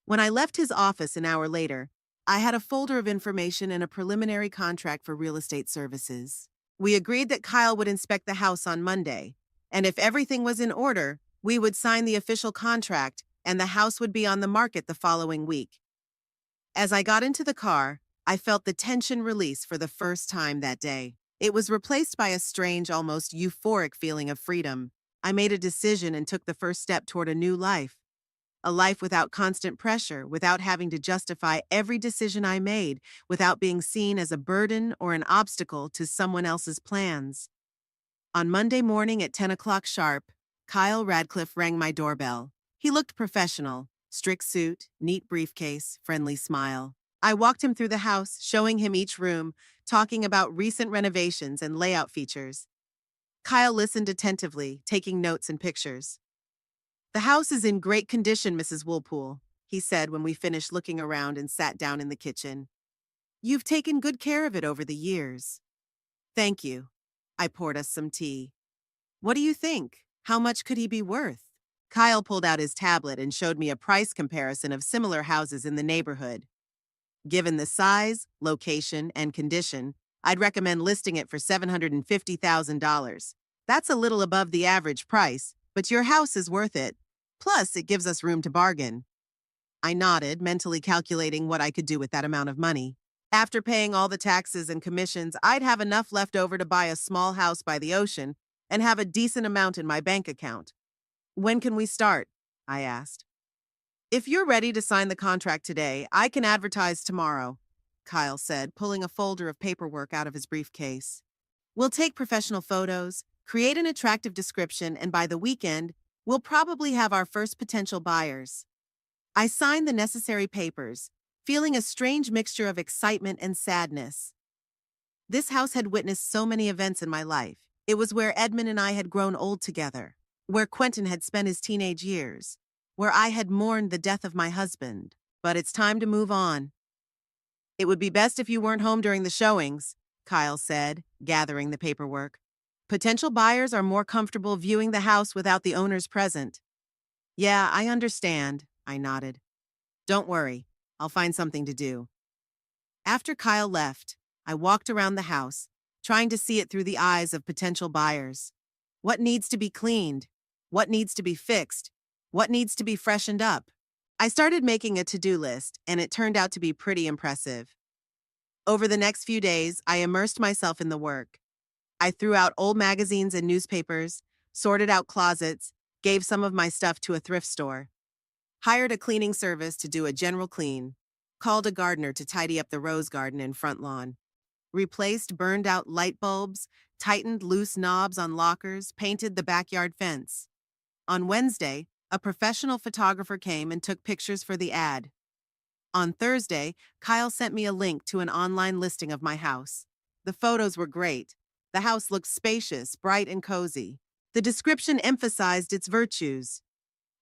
When I left his office an hour later, I had a folder of information and a preliminary contract for real estate services. We agreed that Kyle would inspect the house on Monday, and if everything was in order, we would sign the official contract and the house would be on the market the following week. As I got into the car, I felt the tension release for the first time that day. It was replaced by a strange, almost euphoric feeling of freedom. I made a decision and took the first step toward a new life. A life without constant pressure, without having to justify every decision I made, without being seen as a burden or an obstacle to someone else's plans. On Monday morning at 10 o'clock sharp, Kyle Radcliffe rang my doorbell. He looked professional, strict suit, neat briefcase, friendly smile. I walked him through the house, showing him each room, talking about recent renovations and layout features. Kyle listened attentively, taking notes and pictures. "The house is in great condition, Mrs. Woolpool," he said when we finished looking around and sat down in the kitchen. "You've taken good care of it over the years." Thank you. I poured us some tea. What do you think? How much could he be worth? Kyle pulled out his tablet and showed me a price comparison of similar houses in the neighborhood. Given the size, location, and condition, I'd recommend listing it for $750,000. That's a little above the average price, but your house is worth it. Plus, it gives us room to bargain. I nodded, mentally calculating what I could do with that amount of money. After paying all the taxes and commissions, I'd have enough left over to buy a small house by the ocean and have a decent amount in my bank account. When can we start? I asked. If you're ready to sign the contract today, I can advertise tomorrow, Kyle said, pulling a folder of paperwork out of his briefcase. We'll take professional photos, create an attractive description, and by the weekend, we'll probably have our first potential buyers. I signed the necessary papers, feeling a strange mixture of excitement and sadness. This house had witnessed so many events in my life. It was where Edmund and I had grown old together, where Quentin had spent his teenage years, where I had mourned the death of my husband. But it's time to move on. It would be best if you weren't home during the showings, Kyle said, gathering the paperwork. Potential buyers are more comfortable viewing the house without the owners present. Yeah, I understand, I nodded. Don't worry, I'll find something to do. After Kyle left, I walked around the house, trying to see it through the eyes of potential buyers. What needs to be cleaned? What needs to be fixed? What needs to be freshened up? I started making a to-do list, and it turned out to be pretty impressive. Over the next few days, I immersed myself in the work. I threw out old magazines and newspapers, sorted out closets, gave some of my stuff to a thrift store, hired a cleaning service to do a general clean, called a gardener to tidy up the rose garden and front lawn, replaced burned-out light bulbs, tightened loose knobs on lockers, painted the backyard fence. On Wednesday, a professional photographer came and took pictures for the ad. On Thursday, Kyle sent me a link to an online listing of my house. The photos were great. The house looked spacious, bright, and cozy. The description emphasized its virtues.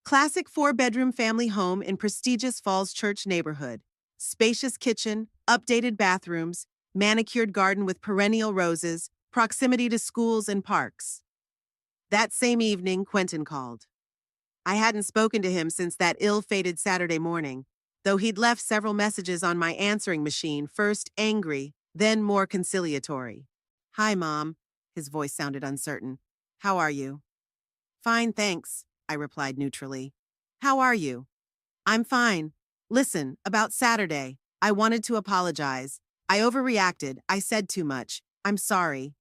Classic 4-bedroom family home in prestigious Falls Church neighborhood. Spacious kitchen, updated bathrooms, manicured garden with perennial roses, proximity to schools and parks. That same evening, Quentin called. I hadn't spoken to him since that ill-fated Saturday morning, though he'd left several messages on my answering machine, first angry, then more conciliatory. Hi, Mom. His voice sounded uncertain. How are you? Fine, thanks, I replied neutrally. How are you? I'm fine. Listen, about Saturday, I wanted to apologize. I overreacted. I said too much. I'm sorry.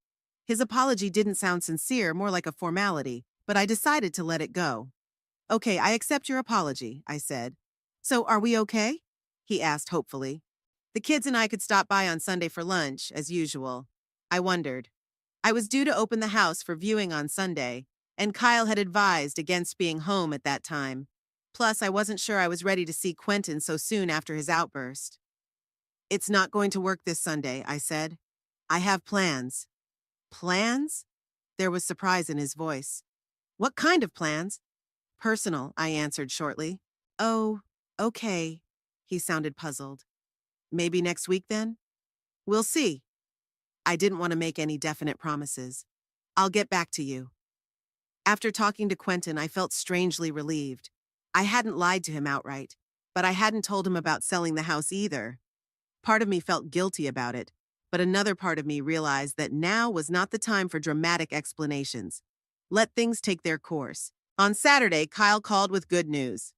His apology didn't sound sincere, more like a formality, but I decided to let it go. Okay, I accept your apology, I said. So, are we okay? He asked hopefully. The kids and I could stop by on Sunday for lunch, as usual. I wondered. I was due to open the house for viewing on Sunday, and Kyle had advised against being home at that time. Plus, I wasn't sure I was ready to see Quentin so soon after his outburst. It's not going to work this Sunday, I said. I have plans. Plans? There was surprise in his voice. What kind of plans? Personal, I answered shortly. Oh, okay. He sounded puzzled. Maybe next week then? We'll see. I didn't want to make any definite promises. I'll get back to you. After talking to Quentin, I felt strangely relieved. I hadn't lied to him outright, but I hadn't told him about selling the house either. Part of me felt guilty about it, but another part of me realized that now was not the time for dramatic explanations. Let things take their course. On Saturday, Kyle called with good news.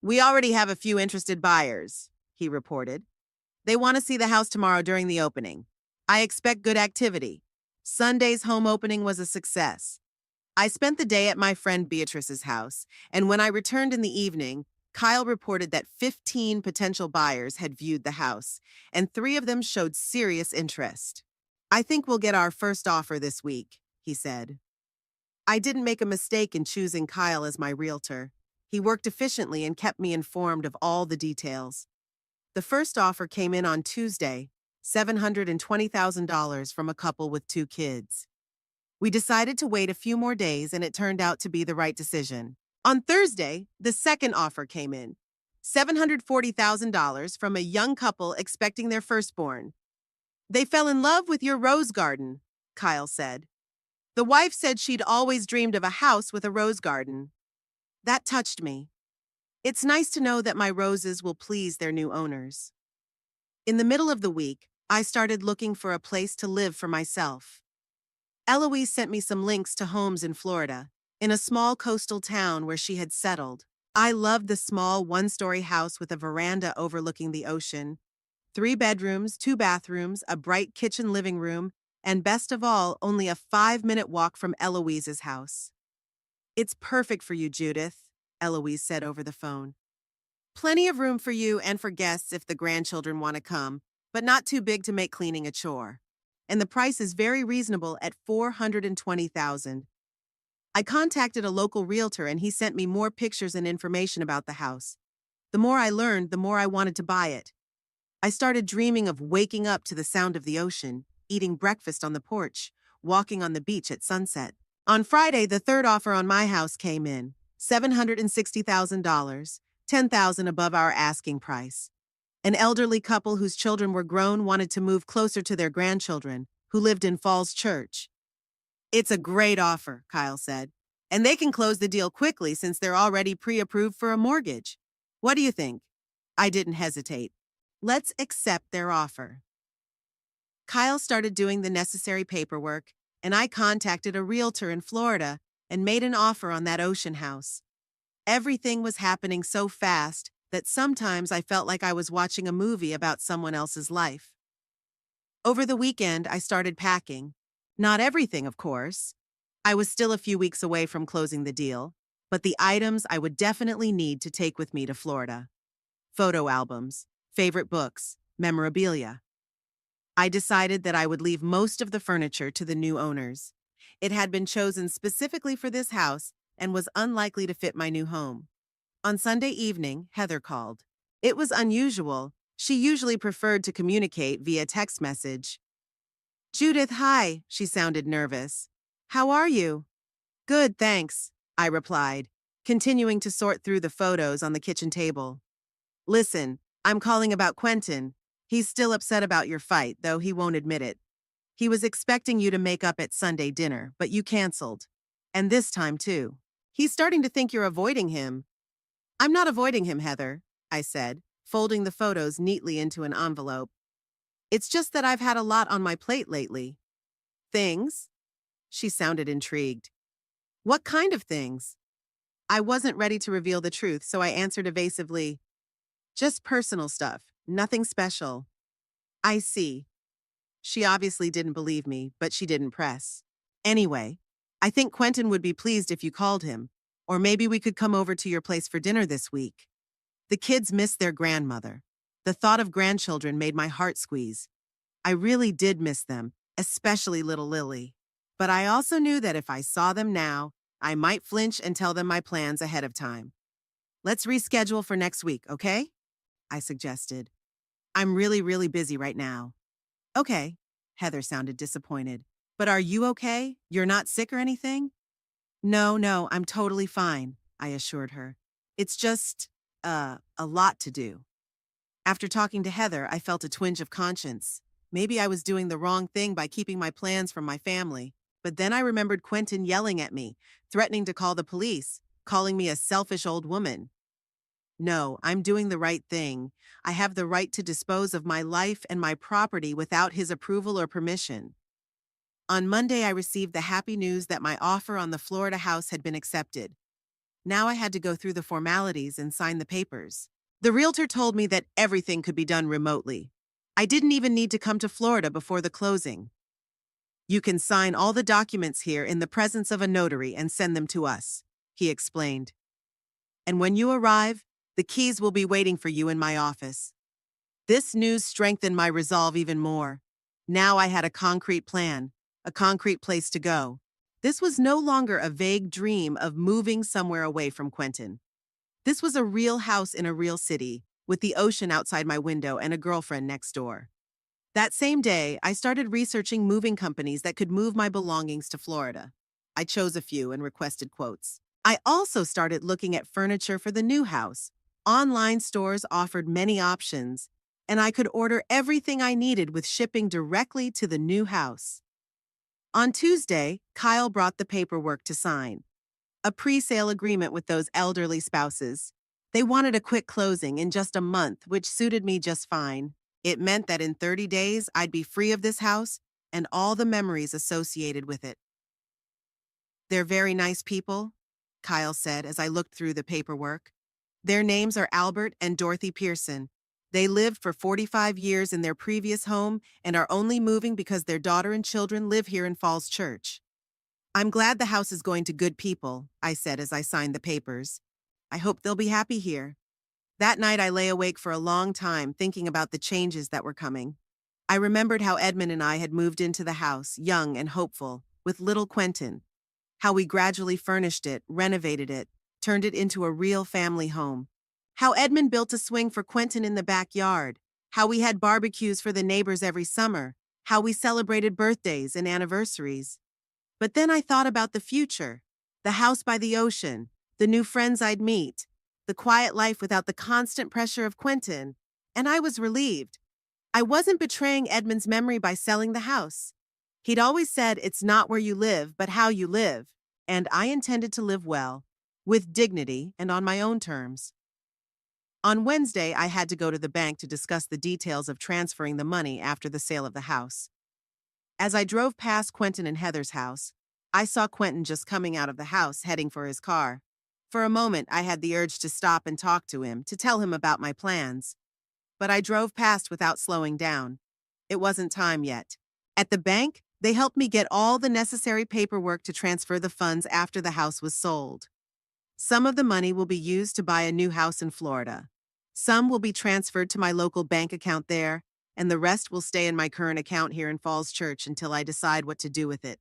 We already have a few interested buyers, he reported. They want to see the house tomorrow during the opening. I expect good activity. Sunday's home opening was a success. I spent the day at my friend Beatrice's house, and when I returned in the evening, Kyle reported that 15 potential buyers had viewed the house, and 3 of them showed serious interest. I think we'll get our first offer this week, he said. I didn't make a mistake in choosing Kyle as my realtor. He worked efficiently and kept me informed of all the details. The first offer came in on Tuesday, $720,000 from a couple with 2 kids. We decided to wait a few more days, and it turned out to be the right decision. On Thursday, the second offer came in, $740,000 from a young couple expecting their firstborn. They fell in love with your rose garden, Kyle said. The wife said she'd always dreamed of a house with a rose garden. That touched me. It's nice to know that my roses will please their new owners. In the middle of the week, I started looking for a place to live for myself. Eloise sent me some links to homes in Florida, in a small coastal town where she had settled. I loved the small one-story house with a veranda overlooking the ocean, 3 bedrooms, 2 bathrooms, a bright kitchen living room, and best of all, only a 5-minute walk from Eloise's house. It's perfect for you, Judith, Eloise said over the phone. Plenty of room for you and for guests if the grandchildren want to come, but not too big to make cleaning a chore. And the price is very reasonable at $420,000. I contacted a local realtor and he sent me more pictures and information about the house. The more I learned, the more I wanted to buy it. I started dreaming of waking up to the sound of the ocean, eating breakfast on the porch, walking on the beach at sunset. On Friday, the third offer on my house came in, $760,000, $10,000 above our asking price. An elderly couple whose children were grown wanted to move closer to their grandchildren, who lived in Falls Church. It's a great offer, Kyle said, and they can close the deal quickly since they're already pre-approved for a mortgage. What do you think? I didn't hesitate. Let's accept their offer. Kyle started doing the necessary paperwork, and I contacted a realtor in Florida and made an offer on that ocean house. Everything was happening so fast that sometimes I felt like I was watching a movie about someone else's life. Over the weekend, I started packing. Not everything, of course. I was still a few weeks away from closing the deal, but the items I would definitely need to take with me to Florida. Photo albums, favorite books, memorabilia. I decided that I would leave most of the furniture to the new owners. It had been chosen specifically for this house and was unlikely to fit my new home. On Sunday evening, Heather called. It was unusual. She usually preferred to communicate via text message. Judith, hi, she sounded nervous. How are you? Good, thanks, I replied, continuing to sort through the photos on the kitchen table. Listen, I'm calling about Quentin. He's still upset about your fight, though he won't admit it. He was expecting you to make up at Sunday dinner, but you canceled. And this time, too. He's starting to think you're avoiding him. I'm not avoiding him, Heather, I said, folding the photos neatly into an envelope. It's just that I've had a lot on my plate lately. Things? She sounded intrigued. What kind of things? I wasn't ready to reveal the truth, so I answered evasively. Just personal stuff, nothing special. I see. She obviously didn't believe me, but she didn't press. Anyway, I think Quentin would be pleased if you called him, or maybe we could come over to your place for dinner this week. The kids miss their grandmother. The thought of grandchildren made my heart squeeze. I really did miss them, especially little Lily. But I also knew that if I saw them now, I might flinch and tell them my plans ahead of time. Let's reschedule for next week, okay? I suggested. I'm really busy right now. Okay, Heather sounded disappointed. But are you okay? You're not sick or anything? No, I'm totally fine, I assured her. It's just, a lot to do. After talking to Heather, I felt a twinge of conscience. Maybe I was doing the wrong thing by keeping my plans from my family. But then I remembered Quentin yelling at me, threatening to call the police, calling me a selfish old woman. No, I'm doing the right thing. I have the right to dispose of my life and my property without his approval or permission. On Monday, I received the happy news that my offer on the Florida house had been accepted. Now I had to go through the formalities and sign the papers. The realtor told me that everything could be done remotely. I didn't even need to come to Florida before the closing. You can sign all the documents here in the presence of a notary and send them to us, he explained. And when you arrive, the keys will be waiting for you in my office. This news strengthened my resolve even more. Now I had a concrete plan, a concrete place to go. This was no longer a vague dream of moving somewhere away from Quentin. This was a real house in a real city, with the ocean outside my window and a girlfriend next door. That same day, I started researching moving companies that could move my belongings to Florida. I chose a few and requested quotes. I also started looking at furniture for the new house. Online stores offered many options, and I could order everything I needed with shipping directly to the new house. On Tuesday, Kyle brought the paperwork to sign. A pre-sale agreement with those elderly spouses. They wanted a quick closing in just a month, which suited me just fine. It meant that in 30 days, I'd be free of this house and all the memories associated with it. They're very nice people, Kyle said as I looked through the paperwork. Their names are Albert and Dorothy Pearson. They lived for 45 years in their previous home and are only moving because their daughter and children live here in Falls Church. I'm glad the house is going to good people, I said as I signed the papers. I hope they'll be happy here. That night I lay awake for a long time thinking about the changes that were coming. I remembered how Edmund and I had moved into the house, young and hopeful, with little Quentin. How we gradually furnished it, renovated it, turned it into a real family home. How Edmund built a swing for Quentin in the backyard. How we had barbecues for the neighbors every summer. How we celebrated birthdays and anniversaries. But then I thought about the future, the house by the ocean, the new friends I'd meet, the quiet life without the constant pressure of Quentin, and I was relieved. I wasn't betraying Edmund's memory by selling the house. He'd always said it's not where you live, but how you live, and I intended to live well, with dignity and on my own terms. On Wednesday, I had to go to the bank to discuss the details of transferring the money after the sale of the house. As I drove past Quentin and Heather's house, I saw Quentin just coming out of the house heading for his car. For a moment, I had the urge to stop and talk to him, to tell him about my plans. But I drove past without slowing down. It wasn't time yet. At the bank, they helped me get all the necessary paperwork to transfer the funds after the house was sold. Some of the money will be used to buy a new house in Florida. Some will be transferred to my local bank account there, and the rest will stay in my current account here in Falls Church until I decide what to do with it.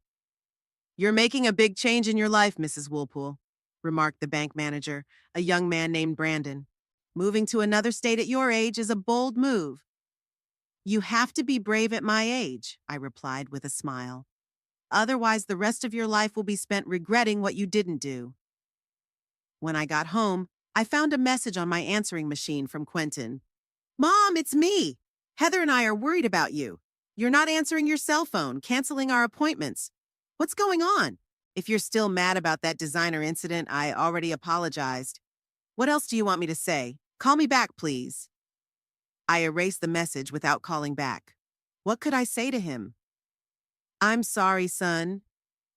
You're making a big change in your life, Mrs. Woolpool, remarked the bank manager, a young man named Brandon. Moving to another state at your age is a bold move. You have to be brave at my age, I replied with a smile. Otherwise, the rest of your life will be spent regretting what you didn't do. When I got home, I found a message on my answering machine from Quentin. Mom, it's me. Heather and I are worried about you. You're not answering your cell phone, canceling our appointments. What's going on? If you're still mad about that designer incident, I already apologized. What else do you want me to say? Call me back, please. I erased the message without calling back. What could I say to him? I'm sorry, son,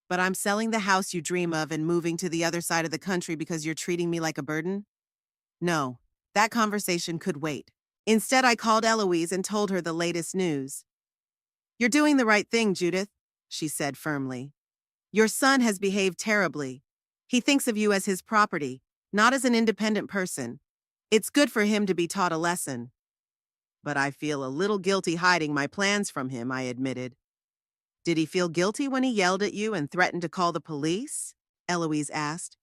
but I'm selling the house you dream of and moving to the other side of the country because you're treating me like a burden? No, that conversation could wait. Instead, I called Eloise and told her the latest news. You're doing the right thing, Judith, she said firmly. Your son has behaved terribly. He thinks of you as his property, not as an independent person. It's good for him to be taught a lesson. But I feel a little guilty hiding my plans from him, I admitted. Did he feel guilty when he yelled at you and threatened to call the police? Eloise asked.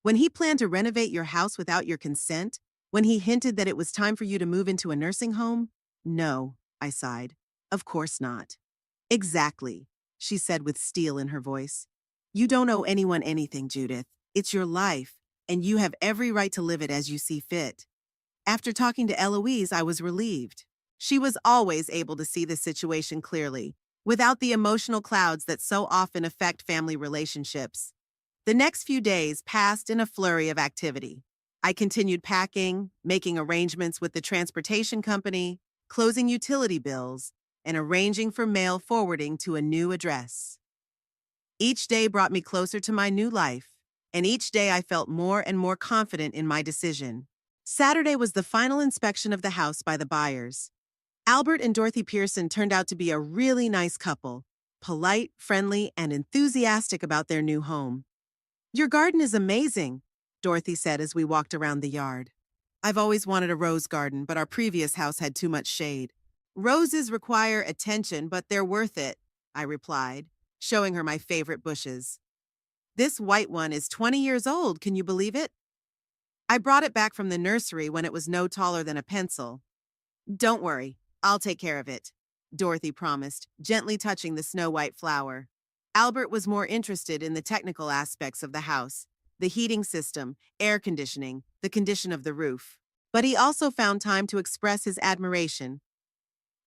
When he planned to renovate your house without your consent? When he hinted that it was time for you to move into a nursing home? No, I sighed. Of course not. Exactly, she said with steel in her voice. You don't owe anyone anything, Judith. It's your life, and you have every right to live it as you see fit. After talking to Eloise, I was relieved. She was always able to see the situation clearly, without the emotional clouds that so often affect family relationships. The next few days passed in a flurry of activity. I continued packing, making arrangements with the transportation company, closing utility bills, and arranging for mail forwarding to a new address. Each day brought me closer to my new life, and each day I felt more and more confident in my decision. Saturday was the final inspection of the house by the buyers. Albert and Dorothy Pearson turned out to be a really nice couple, polite, friendly, and enthusiastic about their new home. Your garden is amazing, Dorothy said as we walked around the yard. I've always wanted a rose garden, but our previous house had too much shade. Roses require attention, but they're worth it, I replied, showing her my favorite bushes. This white one is 20 years old, can you believe it? I brought it back from the nursery when it was no taller than a pencil. Don't worry, I'll take care of it, Dorothy promised, gently touching the snow-white flower. Albert was more interested in the technical aspects of the house, the heating system, air conditioning, the condition of the roof. But he also found time to express his admiration.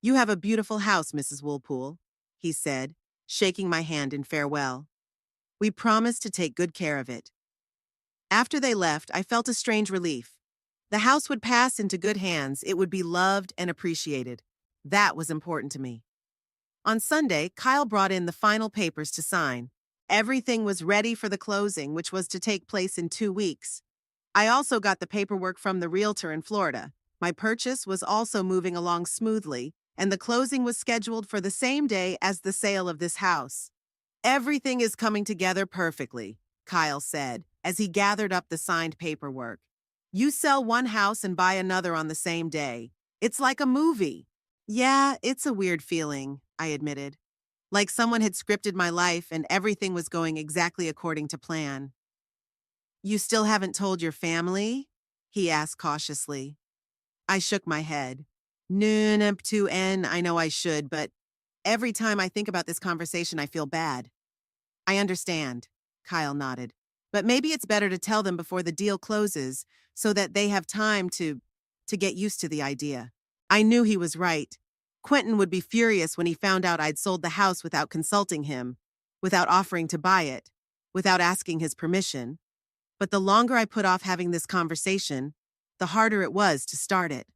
You have a beautiful house, Mrs. Woolpool, he said, shaking my hand in farewell. We promised to take good care of it. After they left, I felt a strange relief. The house would pass into good hands, it would be loved and appreciated. That was important to me. On Sunday, Kyle brought in the final papers to sign. Everything was ready for the closing, which was to take place in 2 weeks. I also got the paperwork from the Realtor in Florida. My purchase was also moving along smoothly, and the closing was scheduled for the same day as the sale of this house. Everything is coming together perfectly, Kyle said, as he gathered up the signed paperwork. You sell one house and buy another on the same day. It's like a movie. Yeah, it's a weird feeling, I admitted. Like someone had scripted my life and everything was going exactly according to plan. You still haven't told your family? He asked cautiously. I shook my head. Noon up to N, I know I should, but every time I think about this conversation, I feel bad. I understand, Kyle nodded. But maybe it's better to tell them before the deal closes so that they have time to get used to the idea. I knew he was right. Quentin would be furious when he found out I'd sold the house without consulting him, without offering to buy it, without asking his permission. But the longer I put off having this conversation, the harder it was to start it.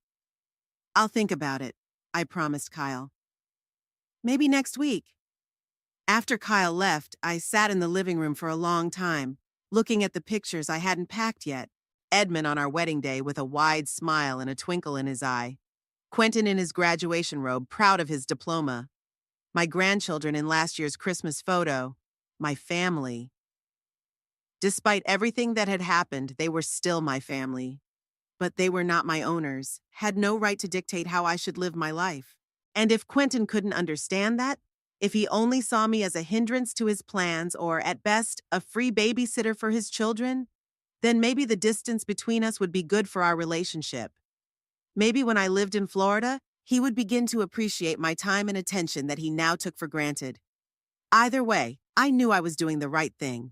I'll think about it, I promised Kyle. Maybe next week. After Kyle left, I sat in the living room for a long time, looking at the pictures I hadn't packed yet. Edmund on our wedding day with a wide smile and a twinkle in his eye. Quentin in his graduation robe, proud of his diploma. My grandchildren in last year's Christmas photo. My family. Despite everything that had happened, they were still my family. But they were not my owners, had no right to dictate how I should live my life. And if Quentin couldn't understand that, if he only saw me as a hindrance to his plans or, at best, a free babysitter for his children, then maybe the distance between us would be good for our relationship. Maybe when I lived in Florida, he would begin to appreciate my time and attention that he now took for granted. Either way, I knew I was doing the right thing.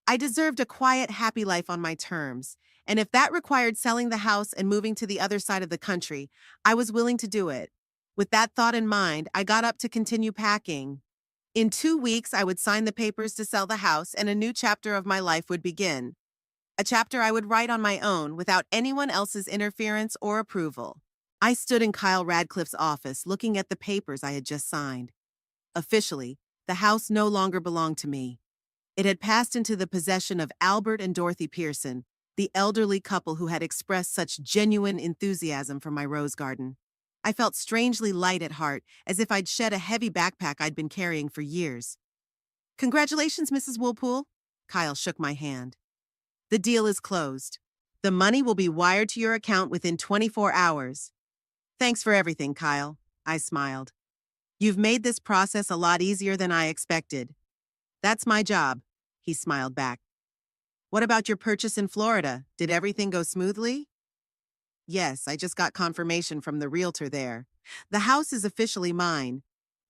I deserved a quiet, happy life on my terms, and if that required selling the house and moving to the other side of the country, I was willing to do it. With that thought in mind, I got up to continue packing. In 2 weeks, I would sign the papers to sell the house and a new chapter of my life would begin. A chapter I would write on my own without anyone else's interference or approval. I stood in Kyle Radcliffe's office looking at the papers I had just signed. Officially, the house no longer belonged to me. It had passed into the possession of Albert and Dorothy Pearson, the elderly couple who had expressed such genuine enthusiasm for my rose garden. I felt strangely light at heart, as if I'd shed a heavy backpack I'd been carrying for years. Congratulations, Mrs. Woolpool. Kyle shook my hand. The deal is closed. The money will be wired to your account within 24 hours. Thanks for everything, Kyle, I smiled. You've made this process a lot easier than I expected. That's my job, he smiled back. What about your purchase in Florida? Did everything go smoothly? Yes, I just got confirmation from the realtor there. The house is officially mine.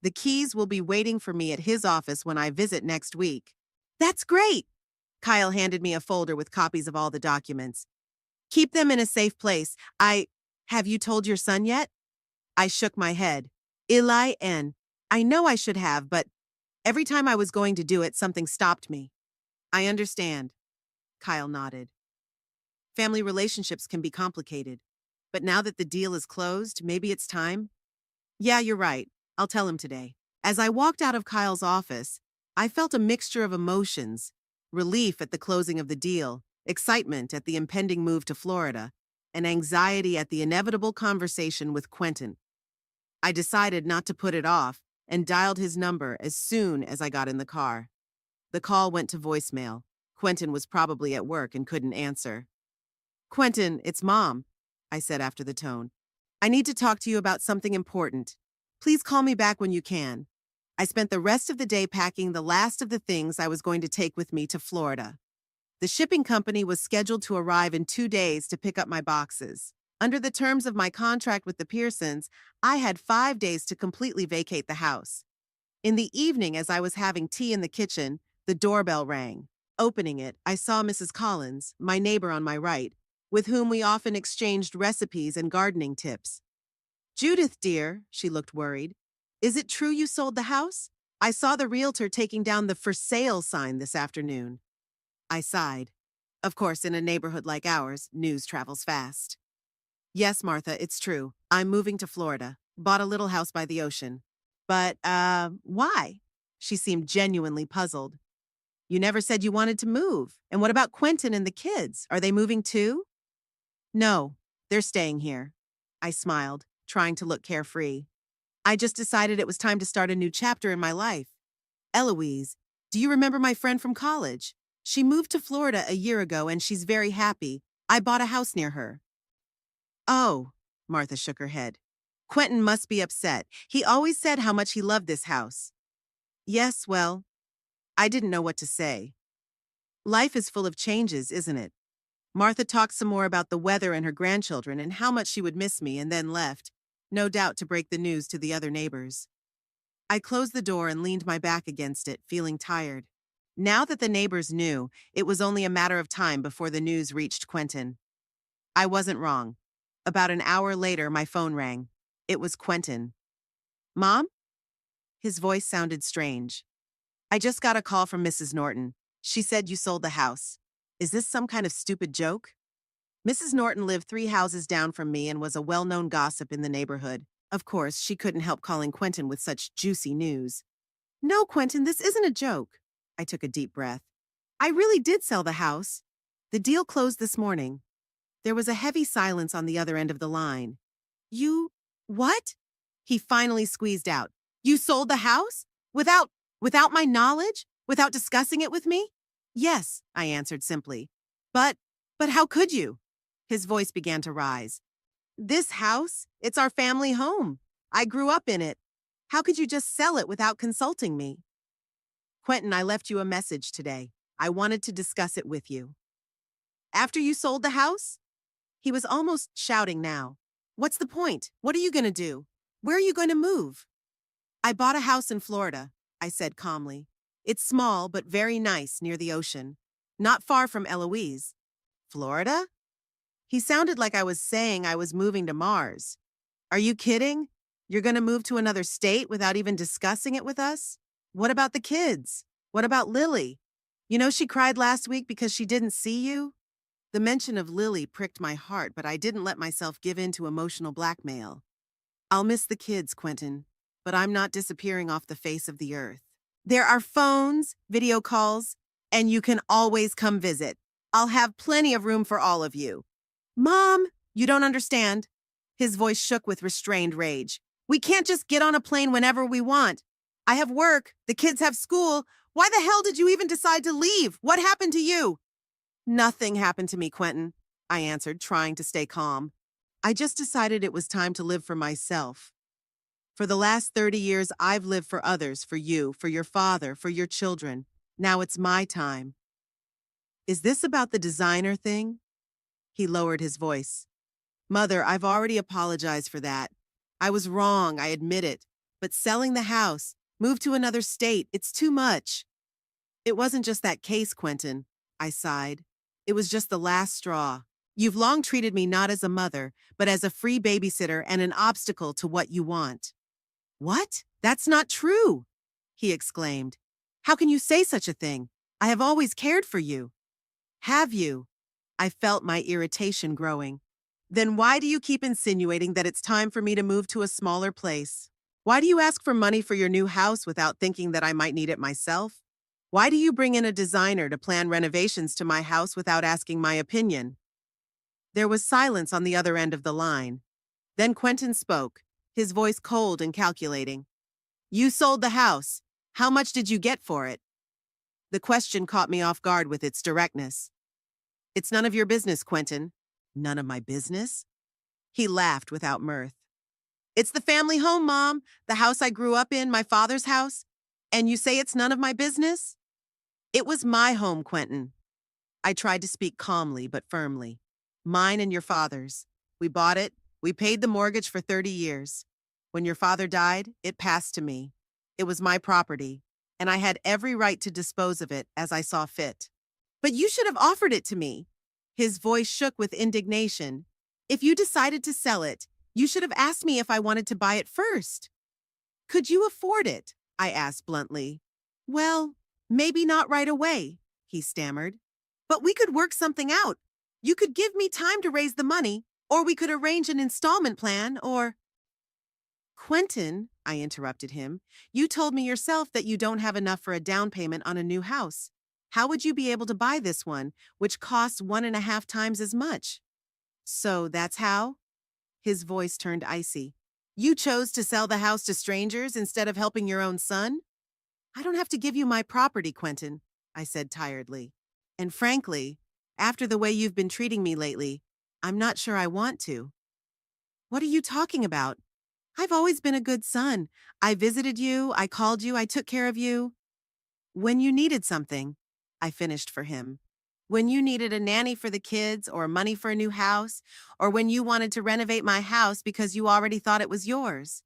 The keys will be waiting for me at his office when I visit next week. That's great! Kyle handed me a folder with copies of all the documents. Keep them in a safe place. Have you told your son yet? I shook my head. Eli N. I know I should have, but every time I was going to do it, something stopped me. I understand. Kyle nodded. Family relationships can be complicated. But now that the deal is closed, maybe it's time? Yeah, you're right. I'll tell him today. As I walked out of Kyle's office, I felt a mixture of emotions. Relief at the closing of the deal, excitement at the impending move to Florida, and anxiety at the inevitable conversation with Quentin. I decided not to put it off and dialed his number as soon as I got in the car. The call went to voicemail. Quentin was probably at work and couldn't answer. Quentin, it's Mom, I said after the tone. I need to talk to you about something important. Please call me back when you can. I spent the rest of the day packing the last of the things I was going to take with me to Florida. The shipping company was scheduled to arrive in 2 days to pick up my boxes. Under the terms of my contract with the Pearsons, I had 5 days to completely vacate the house. In the evening, as I was having tea in the kitchen, the doorbell rang. Opening it, I saw Mrs. Collins, my neighbor on my right, with whom we often exchanged recipes and gardening tips. Judith, dear, she looked worried. Is it true you sold the house? I saw the realtor taking down the for sale sign this afternoon. I sighed. Of course, in a neighborhood like ours, news travels fast. Yes, Martha, it's true. I'm moving to Florida. Bought a little house by the ocean. But, why? She seemed genuinely puzzled. You never said you wanted to move. And what about Quentin and the kids? Are they moving too? No, they're staying here. I smiled, trying to look carefree. I just decided it was time to start a new chapter in my life. Eloise, do you remember my friend from college? She moved to Florida a year ago and she's very happy. I bought a house near her. Oh, Martha shook her head. Quentin must be upset. He always said how much he loved this house. Yes, well, I didn't know what to say. Life is full of changes, isn't it? Martha talked some more about the weather and her grandchildren and how much she would miss me and then left, no doubt to break the news to the other neighbors. I closed the door and leaned my back against it, feeling tired. Now that the neighbors knew, it was only a matter of time before the news reached Quentin. I wasn't wrong. About an hour later, my phone rang. It was Quentin. Mom? His voice sounded strange. I just got a call from Mrs. Norton. She said you sold the house. Is this some kind of stupid joke? Mrs. Norton lived 3 houses down from me and was a well-known gossip in the neighborhood. Of course, she couldn't help calling Quentin with such juicy news. No, Quentin, this isn't a joke. I took a deep breath. I really did sell the house. The deal closed this morning. There was a heavy silence on the other end of the line. You… what? He finally squeezed out. You sold the house? Without my knowledge? Without discussing it with me? Yes, I answered simply. But how could you? His voice began to rise. This house? It's our family home. I grew up in it. How could you just sell it without consulting me? Quentin, I left you a message today. I wanted to discuss it with you. After you sold the house? He was almost shouting now. What's the point? What are you going to do? Where are you going to move? I bought a house in Florida, I said calmly. It's small but very nice near the ocean. Not far from Eloise. Florida? He sounded like I was saying I was moving to Mars. Are you kidding? You're going to move to another state without even discussing it with us? What about the kids? What about Lily? You know she cried last week because she didn't see you? The mention of Lily pricked my heart, but I didn't let myself give in to emotional blackmail. I'll miss the kids, Quentin, but I'm not disappearing off the face of the earth. There are phones, video calls, and you can always come visit. I'll have plenty of room for all of you. Mom, you don't understand. His voice shook with restrained rage. We can't just get on a plane whenever we want. I have work. The kids have school. Why the hell did you even decide to leave? What happened to you? Nothing happened to me, Quentin, I answered, trying to stay calm. I just decided it was time to live for myself. For the last 30 years, I've lived for others, for you, for your father, for your children. Now it's my time. Is this about the designer thing? He lowered his voice. Mother, I've already apologized for that. I was wrong, I admit it. But selling the house, move to another state, it's too much. It wasn't just that case, Quentin, I sighed. It was just the last straw. You've long treated me not as a mother, but as a free babysitter and an obstacle to what you want. What? That's not true, he exclaimed. How can you say such a thing? I have always cared for you. Have you? I felt my irritation growing. Then why do you keep insinuating that it's time for me to move to a smaller place? Why do you ask for money for your new house without thinking that I might need it myself? Why do you bring in a designer to plan renovations to my house without asking my opinion? There was silence on the other end of the line. Then Quentin spoke, his voice cold and calculating. You sold the house. How much did you get for it? The question caught me off guard with its directness. It's none of your business, Quentin. None of my business? He laughed without mirth. It's the family home, Mom. The house I grew up in, my father's house. And you say it's none of my business? It was my home, Quentin. I tried to speak calmly but firmly. Mine and your father's. We bought it. We paid the mortgage for 30 years. When your father died, it passed to me. It was my property, and I had every right to dispose of it as I saw fit. But you should have offered it to me. His voice shook with indignation. If you decided to sell it, you should have asked me if I wanted to buy it first. Could you afford it? I asked bluntly. Well, maybe not right away, he stammered. But we could work something out. You could give me time to raise the money, or we could arrange an installment plan, or. Quentin, I interrupted him, you told me yourself that you don't have enough for a down payment on a new house. How would you be able to buy this one, which costs 1.5 times as much? So that's how? His voice turned icy. You chose to sell the house to strangers instead of helping your own son? I don't have to give you my property, Quentin, I said tiredly. And frankly, after the way you've been treating me lately, I'm not sure I want to. What are you talking about? I've always been a good son. I visited you, I called you, I took care of you. When you needed something, I finished for him. When you needed a nanny for the kids, or money for a new house, or when you wanted to renovate my house because you already thought it was yours.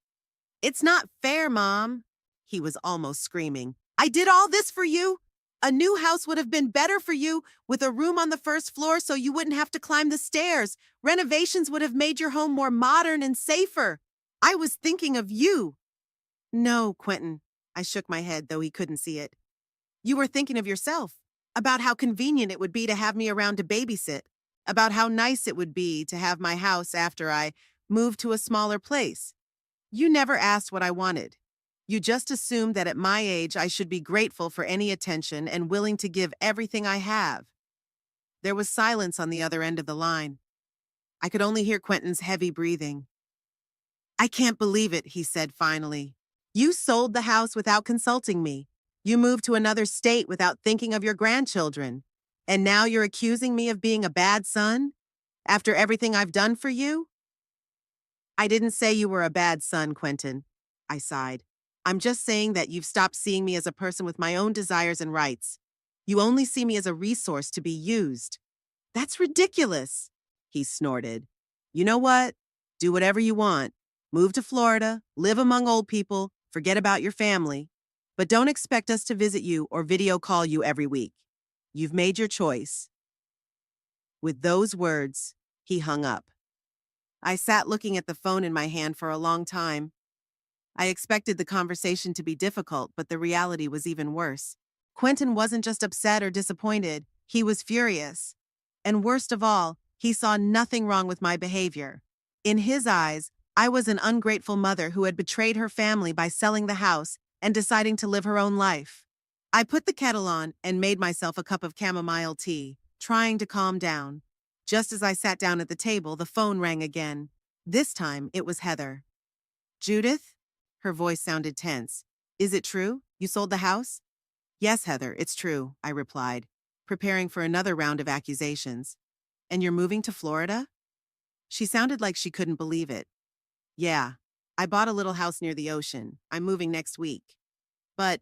It's not fair, Mom. He was almost screaming. I did all this for you? A new house would have been better for you, with a room on the first floor so you wouldn't have to climb the stairs. Renovations would have made your home more modern and safer. I was thinking of you. No, Quentin. I shook my head, though he couldn't see it. You were thinking of yourself, about how convenient it would be to have me around to babysit, about how nice it would be to have my house after I moved to a smaller place. You never asked what I wanted. You just assumed that at my age I should be grateful for any attention and willing to give everything I have. There was silence on the other end of the line. I could only hear Quentin's heavy breathing. I can't believe it, he said finally. You sold the house without consulting me. You moved to another state without thinking of your grandchildren. And now you're accusing me of being a bad son? After everything I've done for you? I didn't say you were a bad son, Quentin. I sighed. I'm just saying that you've stopped seeing me as a person with my own desires and rights. You only see me as a resource to be used. That's ridiculous, he snorted. You know what? Do whatever you want. Move to Florida, live among old people, forget about your family. But don't expect us to visit you or video call you every week. You've made your choice. With those words, he hung up. I sat looking at the phone in my hand for a long time. I expected the conversation to be difficult, but the reality was even worse. Quentin wasn't just upset or disappointed, he was furious. And worst of all, he saw nothing wrong with my behavior. In his eyes, I was an ungrateful mother who had betrayed her family by selling the house and deciding to live her own life. I put the kettle on and made myself a cup of chamomile tea, trying to calm down. Just as I sat down at the table, the phone rang again. This time, it was Heather. Judith? Her voice sounded tense. Is it true? You sold the house? Yes, Heather, it's true, I replied, preparing for another round of accusations. And you're moving to Florida? She sounded like she couldn't believe it. Yeah, I bought a little house near the ocean. I'm moving next week. But,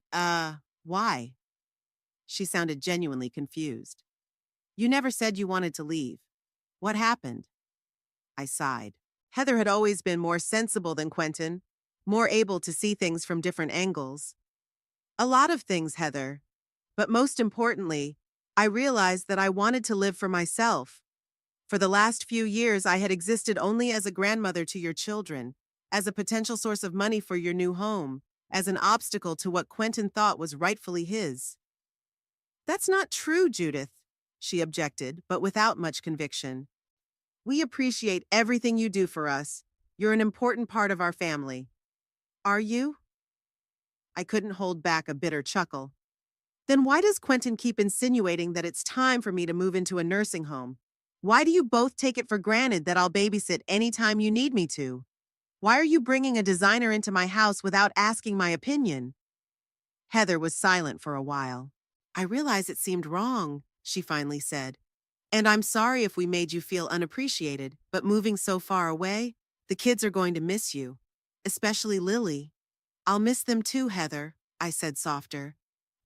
why? She sounded genuinely confused. You never said you wanted to leave. What happened? I sighed. Heather had always been more sensible than Quentin, more able to see things from different angles. A lot of things, Heather. But most importantly, I realized that I wanted to live for myself. For the last few years, I had existed only as a grandmother to your children, as a potential source of money for your new home, as an obstacle to what Quentin thought was rightfully his. That's not true, Judith, she objected, but without much conviction. We appreciate everything you do for us. You're an important part of our family. Are you? I couldn't hold back a bitter chuckle. Then why does Quentin keep insinuating that it's time for me to move into a nursing home? Why do you both take it for granted that I'll babysit anytime you need me to? Why are you bringing a designer into my house without asking my opinion? Heather was silent for a while. I realize it seemed wrong, she finally said. And I'm sorry if we made you feel unappreciated, but moving so far away, the kids are going to miss you. Especially Lily. I'll miss them too, Heather, I said softer.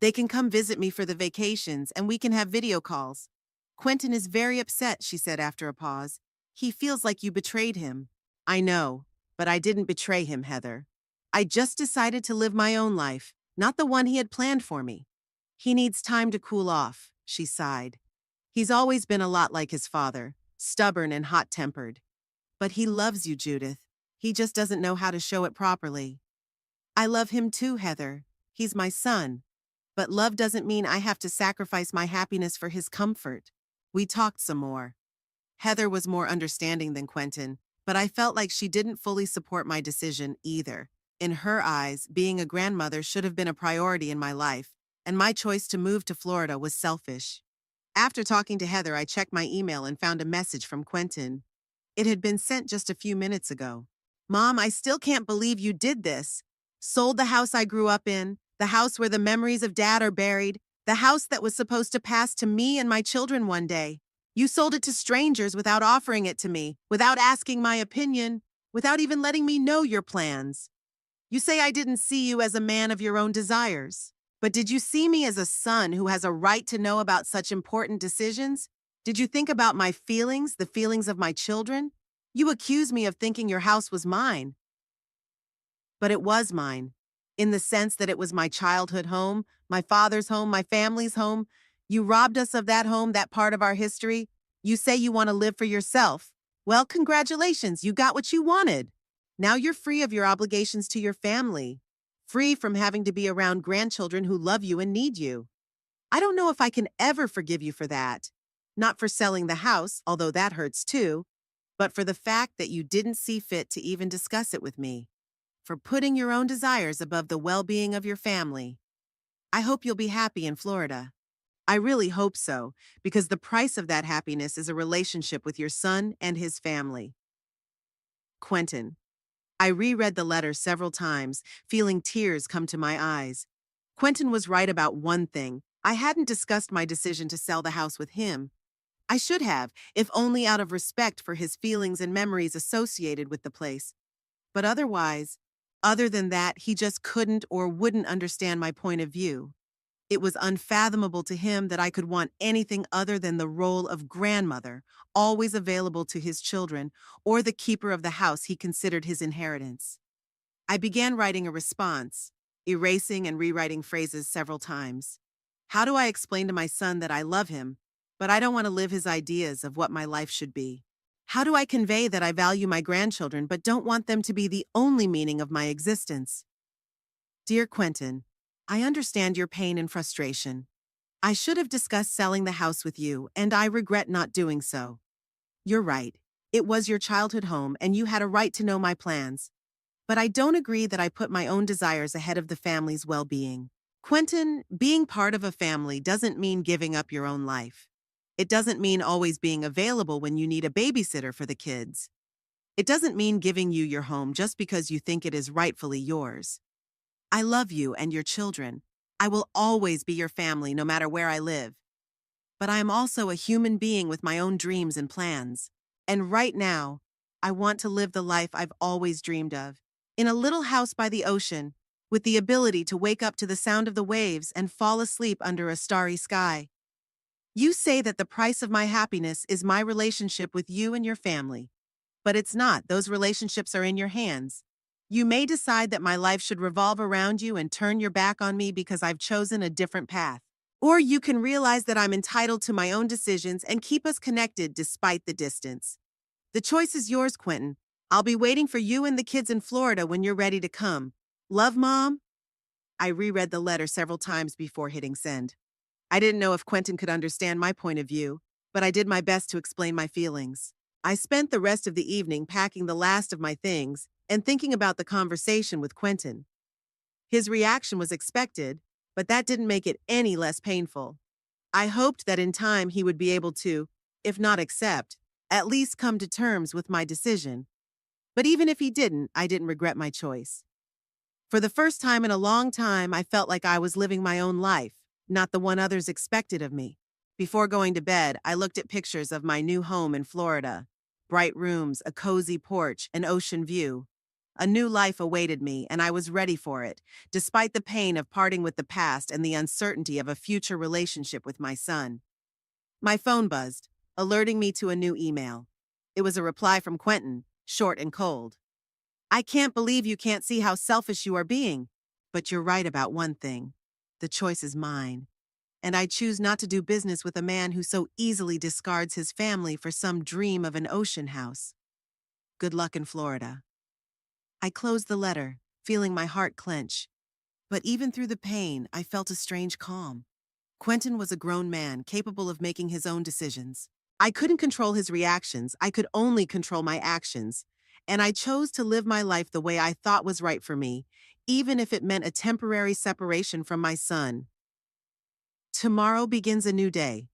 They can come visit me for the vacations and we can have video calls. Quentin is very upset, she said after a pause. He feels like you betrayed him. I know, but I didn't betray him, Heather. I just decided to live my own life, not the one he had planned for me. He needs time to cool off, she sighed. He's always been a lot like his father, stubborn and hot-tempered. But he loves you, Judith. He just doesn't know how to show it properly. I love him too, Heather. He's my son. But love doesn't mean I have to sacrifice my happiness for his comfort. We talked some more. Heather was more understanding than Quentin, but I felt like she didn't fully support my decision either. In her eyes, being a grandmother should have been a priority in my life, and my choice to move to Florida was selfish. After talking to Heather, I checked my email and found a message from Quentin. It had been sent just a few minutes ago. Mom, I still can't believe you did this. Sold the house I grew up in, the house where the memories of Dad are buried, the house that was supposed to pass to me and my children one day. You sold it to strangers without offering it to me, without asking my opinion, without even letting me know your plans. You say I didn't see you as a man of your own desires. But did you see me as a son who has a right to know about such important decisions? Did you think about my feelings, the feelings of my children? You accuse me of thinking your house was mine. But it was mine, in the sense that it was my childhood home, my father's home, my family's home. You robbed us of that home, that part of our history. You say you want to live for yourself. Well, congratulations, you got what you wanted. Now you're free of your obligations to your family, free from having to be around grandchildren who love you and need you. I don't know if I can ever forgive you for that. Not for selling the house, although that hurts too, but for the fact that you didn't see fit to even discuss it with me, for putting your own desires above the well-being of your family. I hope you'll be happy in Florida. I really hope so, because the price of that happiness is a relationship with your son and his family. Quentin. I reread the letter several times, feeling tears come to my eyes. Quentin was right about one thing. I hadn't discussed my decision to sell the house with him. I should have, if only out of respect for his feelings and memories associated with the place. But other than that, he just couldn't or wouldn't understand my point of view. It was unfathomable to him that I could want anything other than the role of grandmother, always available to his children, or the keeper of the house he considered his inheritance. I began writing a response, erasing and rewriting phrases several times. How do I explain to my son that I love him, but I don't want to live his ideas of what my life should be? How do I convey that I value my grandchildren but don't want them to be the only meaning of my existence? Dear Quentin, I understand your pain and frustration. I should have discussed selling the house with you, and I regret not doing so. You're right. It was your childhood home, and you had a right to know my plans. But I don't agree that I put my own desires ahead of the family's well-being. Quentin, being part of a family doesn't mean giving up your own life. It doesn't mean always being available when you need a babysitter for the kids. It doesn't mean giving you your home just because you think it is rightfully yours. I love you and your children. I will always be your family no matter where I live. But I am also a human being with my own dreams and plans. And right now, I want to live the life I've always dreamed of. In a little house by the ocean, with the ability to wake up to the sound of the waves and fall asleep under a starry sky. You say that the price of my happiness is my relationship with you and your family. But it's not. Those relationships are in your hands. You may decide that my life should revolve around you and turn your back on me because I've chosen a different path. Or you can realize that I'm entitled to my own decisions and keep us connected despite the distance. The choice is yours, Quentin. I'll be waiting for you and the kids in Florida when you're ready to come. Love, Mom? I reread the letter several times before hitting send. I didn't know if Quentin could understand my point of view, but I did my best to explain my feelings. I spent the rest of the evening packing the last of my things and thinking about the conversation with Quentin. His reaction was expected, but that didn't make it any less painful. I hoped that in time he would be able to, if not accept, at least come to terms with my decision. But even if he didn't, I didn't regret my choice. For the first time in a long time, I felt like I was living my own life, not the one others expected of me. Before going to bed, I looked at pictures of my new home in Florida. Bright rooms, a cozy porch, an ocean view. A new life awaited me, and I was ready for it, despite the pain of parting with the past and the uncertainty of a future relationship with my son. My phone buzzed, alerting me to a new email. It was a reply from Quentin, short and cold. I can't believe you can't see how selfish you are being. But you're right about one thing. The choice is mine. And I choose not to do business with a man who so easily discards his family for some dream of an ocean house. Good luck in Florida. I closed the letter, feeling my heart clench. But even through the pain, I felt a strange calm. Quentin was a grown man, capable of making his own decisions. I couldn't control his reactions, I could only control my actions. And I chose to live my life the way I thought was right for me, even if it meant a temporary separation from my son. Tomorrow begins a new day,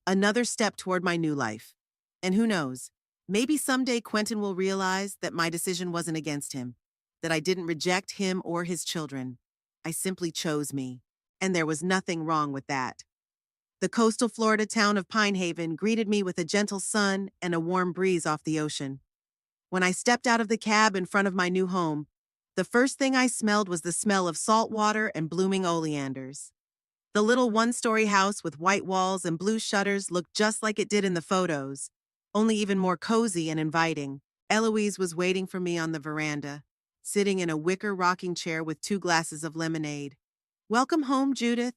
another step toward my new life. And who knows, maybe someday Quentin will realize that my decision wasn't against him, that I didn't reject him or his children. I simply chose me. And there was nothing wrong with that. The coastal Florida town of Pine Haven greeted me with a gentle sun and a warm breeze off the ocean. When I stepped out of the cab in front of my new home, the first thing I smelled was the smell of salt water and blooming oleanders. The little one-story house with white walls and blue shutters looked just like it did in the photos, only even more cozy and inviting. Eloise was waiting for me on the veranda, sitting in a wicker rocking chair with 2 glasses of lemonade. "Welcome home, Judith."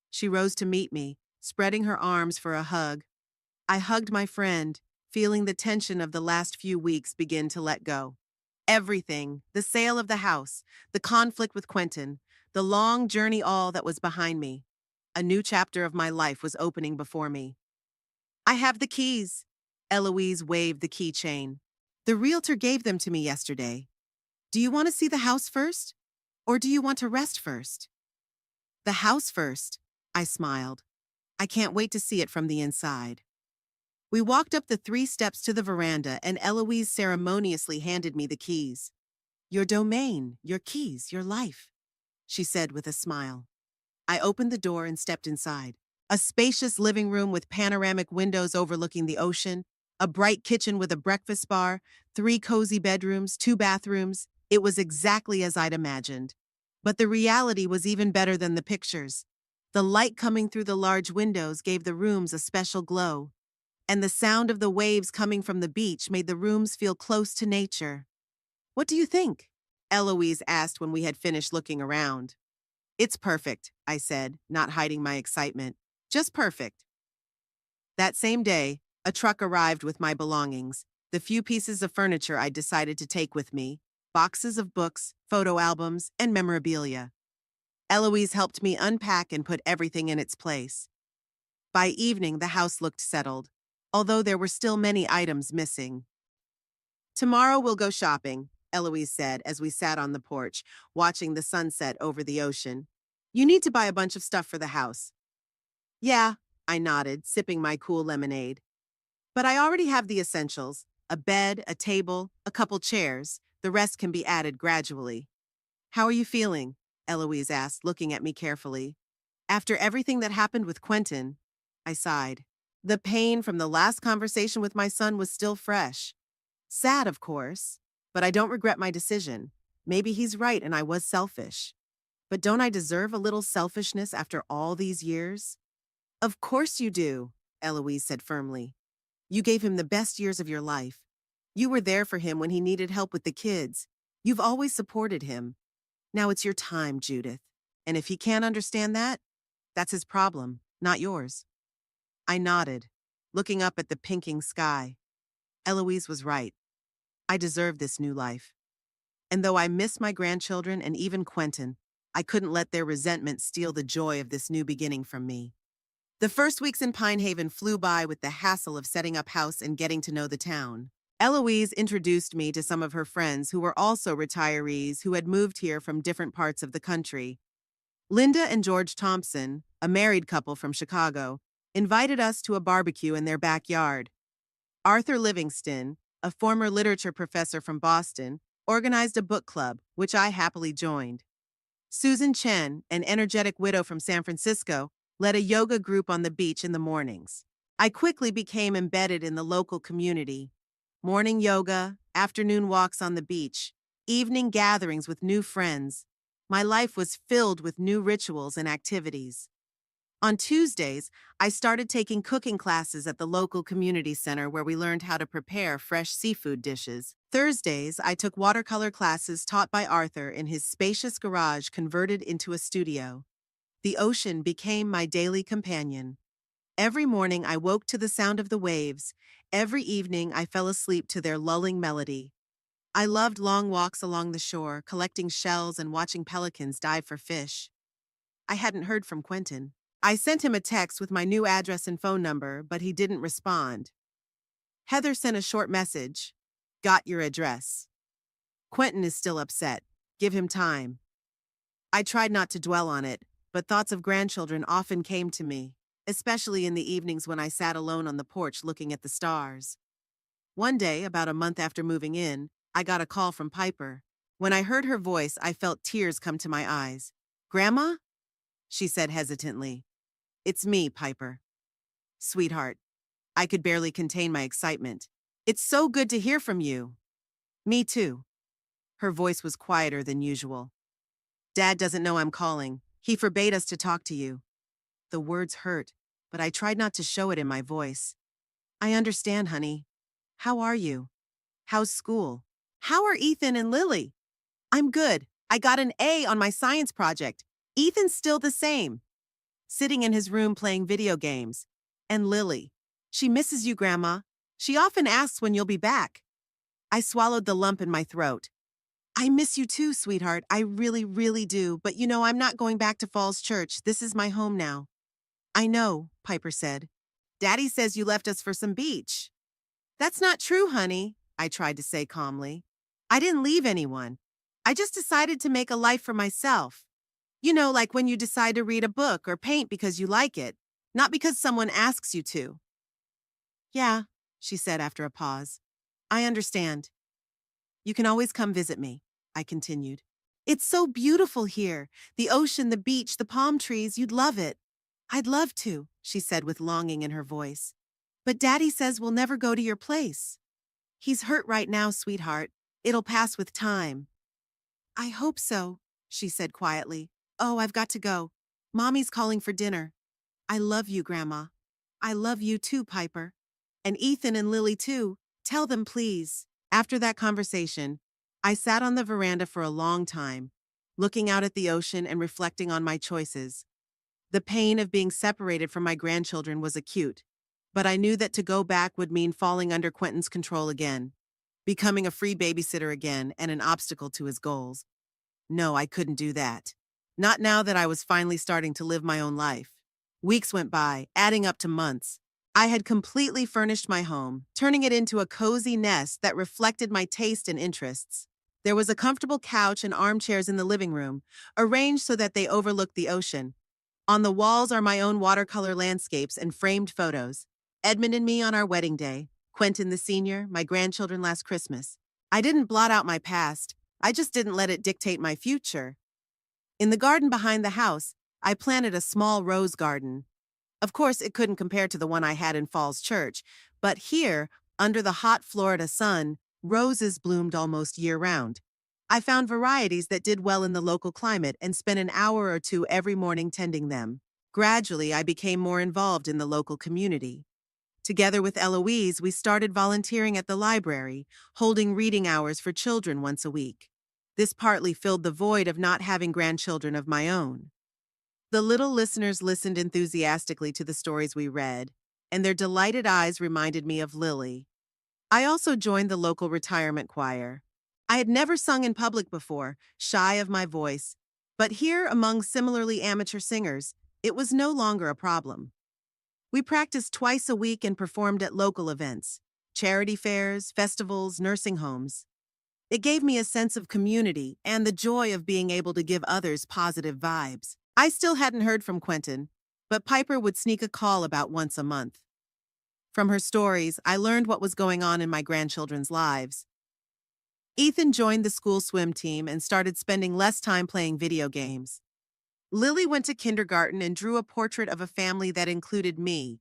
She rose to meet me, spreading her arms for a hug. I hugged my friend, feeling the tension of the last few weeks begin to let go. Everything, the sale of the house, the conflict with Quentin, the long journey, all that was behind me. A new chapter of my life was opening before me. "I have the keys." Eloise waved the keychain. "The realtor gave them to me yesterday. Do you want to see the house first? Or do you want to rest first?" "The house first," I smiled. "I can't wait to see it from the inside." We walked up the 3 steps to the veranda, and Eloise ceremoniously handed me the keys. "Your domain, your keys, your life," she said with a smile. I opened the door and stepped inside. A spacious living room with panoramic windows overlooking the ocean, a bright kitchen with a breakfast bar, 3 cozy bedrooms, 2 bathrooms. It was exactly as I'd imagined. But the reality was even better than the pictures. The light coming through the large windows gave the rooms a special glow, and the sound of the waves coming from the beach made the rooms feel close to nature. "What do you think?" Eloise asked when we had finished looking around. "It's perfect," I said, not hiding my excitement. "Just perfect." That same day, a truck arrived with my belongings, the few pieces of furniture I decided to take with me, boxes of books, photo albums, and memorabilia. Eloise helped me unpack and put everything in its place. By evening, the house looked settled, although there were still many items missing. "Tomorrow we'll go shopping," Eloise said as we sat on the porch, watching the sunset over the ocean. "You need to buy a bunch of stuff for the house." "Yeah," I nodded, sipping my cool lemonade. "But I already have the essentials: a bed, a table, a couple chairs. The rest can be added gradually." "How are you feeling?" Eloise asked, looking at me carefully. "After everything that happened with Quentin," I sighed. The pain from the last conversation with my son was still fresh. Sad, of course, but I don't regret my decision. Maybe he's right and I was selfish. But don't I deserve a little selfishness after all these years? "Of course you do," Eloise said firmly. "You gave him the best years of your life. You were there for him when he needed help with the kids. You've always supported him. Now it's your time, Judith. And if he can't understand that, that's his problem, not yours." I nodded, looking up at the pinking sky. Eloise was right. I deserved this new life. And though I miss my grandchildren and even Quentin, I couldn't let their resentment steal the joy of this new beginning from me. The first weeks in Pine Haven flew by with the hassle of setting up house and getting to know the town. Eloise introduced me to some of her friends who were also retirees who had moved here from different parts of the country. Linda and George Thompson, a married couple from Chicago, invited us to a barbecue in their backyard. Arthur Livingston, a former literature professor from Boston, organized a book club, which I happily joined. Susan Chen, an energetic widow from San Francisco, led a yoga group on the beach in the mornings. I quickly became embedded in the local community. Morning yoga, afternoon walks on the beach, evening gatherings with new friends. My life was filled with new rituals and activities. On Tuesdays, I started taking cooking classes at the local community center where we learned how to prepare fresh seafood dishes. Thursdays, I took watercolor classes taught by Arthur in his spacious garage converted into a studio. The ocean became my daily companion. Every morning I woke to the sound of the waves. Every evening I fell asleep to their lulling melody. I loved long walks along the shore, collecting shells and watching pelicans dive for fish. I hadn't heard from Quentin. I sent him a text with my new address and phone number, but he didn't respond. Heather sent a short message. Got your address. Quentin is still upset. Give him time. I tried not to dwell on it, but thoughts of grandchildren often came to me, especially in the evenings when I sat alone on the porch looking at the stars. One day, about a month after moving in, I got a call from Piper. When I heard her voice, I felt tears come to my eyes. Grandma? She said hesitantly. It's me, Piper. Sweetheart. I could barely contain my excitement. It's so good to hear from you. Me too. Her voice was quieter than usual. Dad doesn't know I'm calling. He forbade us to talk to you. The words hurt, but I tried not to show it in my voice. I understand, honey. How are you? How's school? How are Ethan and Lily? I'm good. I got an A on my science project. Ethan's still the same. Sitting in his room playing video games. And Lily. She misses you, Grandma. She often asks when you'll be back. I swallowed the lump in my throat. I miss you too, sweetheart. I really, really do. But I'm not going back to Falls Church. This is my home now. I know, Piper said. Daddy says you left us for some beach. That's not true, honey, I tried to say calmly. I didn't leave anyone. I just decided to make a life for myself. Like when you decide to read a book or paint because you like it, not because someone asks you to. Yeah, she said after a pause. I understand. You can always come visit me, I continued. It's so beautiful here. The ocean, the beach, the palm trees, you'd love it. I'd love to, she said with longing in her voice. But Daddy says we'll never go to your place. He's hurt right now, sweetheart. It'll pass with time. I hope so, she said quietly. Oh, I've got to go. Mommy's calling for dinner. I love you, Grandma. I love you too, Piper. And Ethan and Lily too. Tell them, please. After that conversation, I sat on the veranda for a long time, looking out at the ocean and reflecting on my choices. The pain of being separated from my grandchildren was acute, but I knew that to go back would mean falling under Quentin's control again, becoming a free babysitter again and an obstacle to his goals. No, I couldn't do that. Not now that I was finally starting to live my own life. Weeks went by, adding up to months. I had completely furnished my home, turning it into a cozy nest that reflected my taste and interests. There was a comfortable couch and armchairs in the living room, arranged so that they overlooked the ocean. On the walls are my own watercolor landscapes and framed photos. Edmund and me on our wedding day, Quentin the senior, my grandchildren last Christmas. I didn't blot out my past, I just didn't let it dictate my future. In the garden behind the house, I planted a small rose garden. Of course, it couldn't compare to the one I had in Falls Church, but here, under the hot Florida sun, roses bloomed almost year-round. I found varieties that did well in the local climate and spent an hour or two every morning tending them. Gradually, I became more involved in the local community. Together with Eloise, we started volunteering at the library, holding reading hours for children once a week. This partly filled the void of not having grandchildren of my own. The little listeners listened enthusiastically to the stories we read, and their delighted eyes reminded me of Lily. I also joined the local retirement choir. I had never sung in public before, shy of my voice, but here among similarly amateur singers, it was no longer a problem. We practiced twice a week and performed at local events, charity fairs, festivals, nursing homes. It gave me a sense of community and the joy of being able to give others positive vibes. I still hadn't heard from Quentin, but Piper would sneak a call about once a month. From her stories, I learned what was going on in my grandchildren's lives. Ethan joined the school swim team and started spending less time playing video games. Lily went to kindergarten and drew a portrait of a family that included me,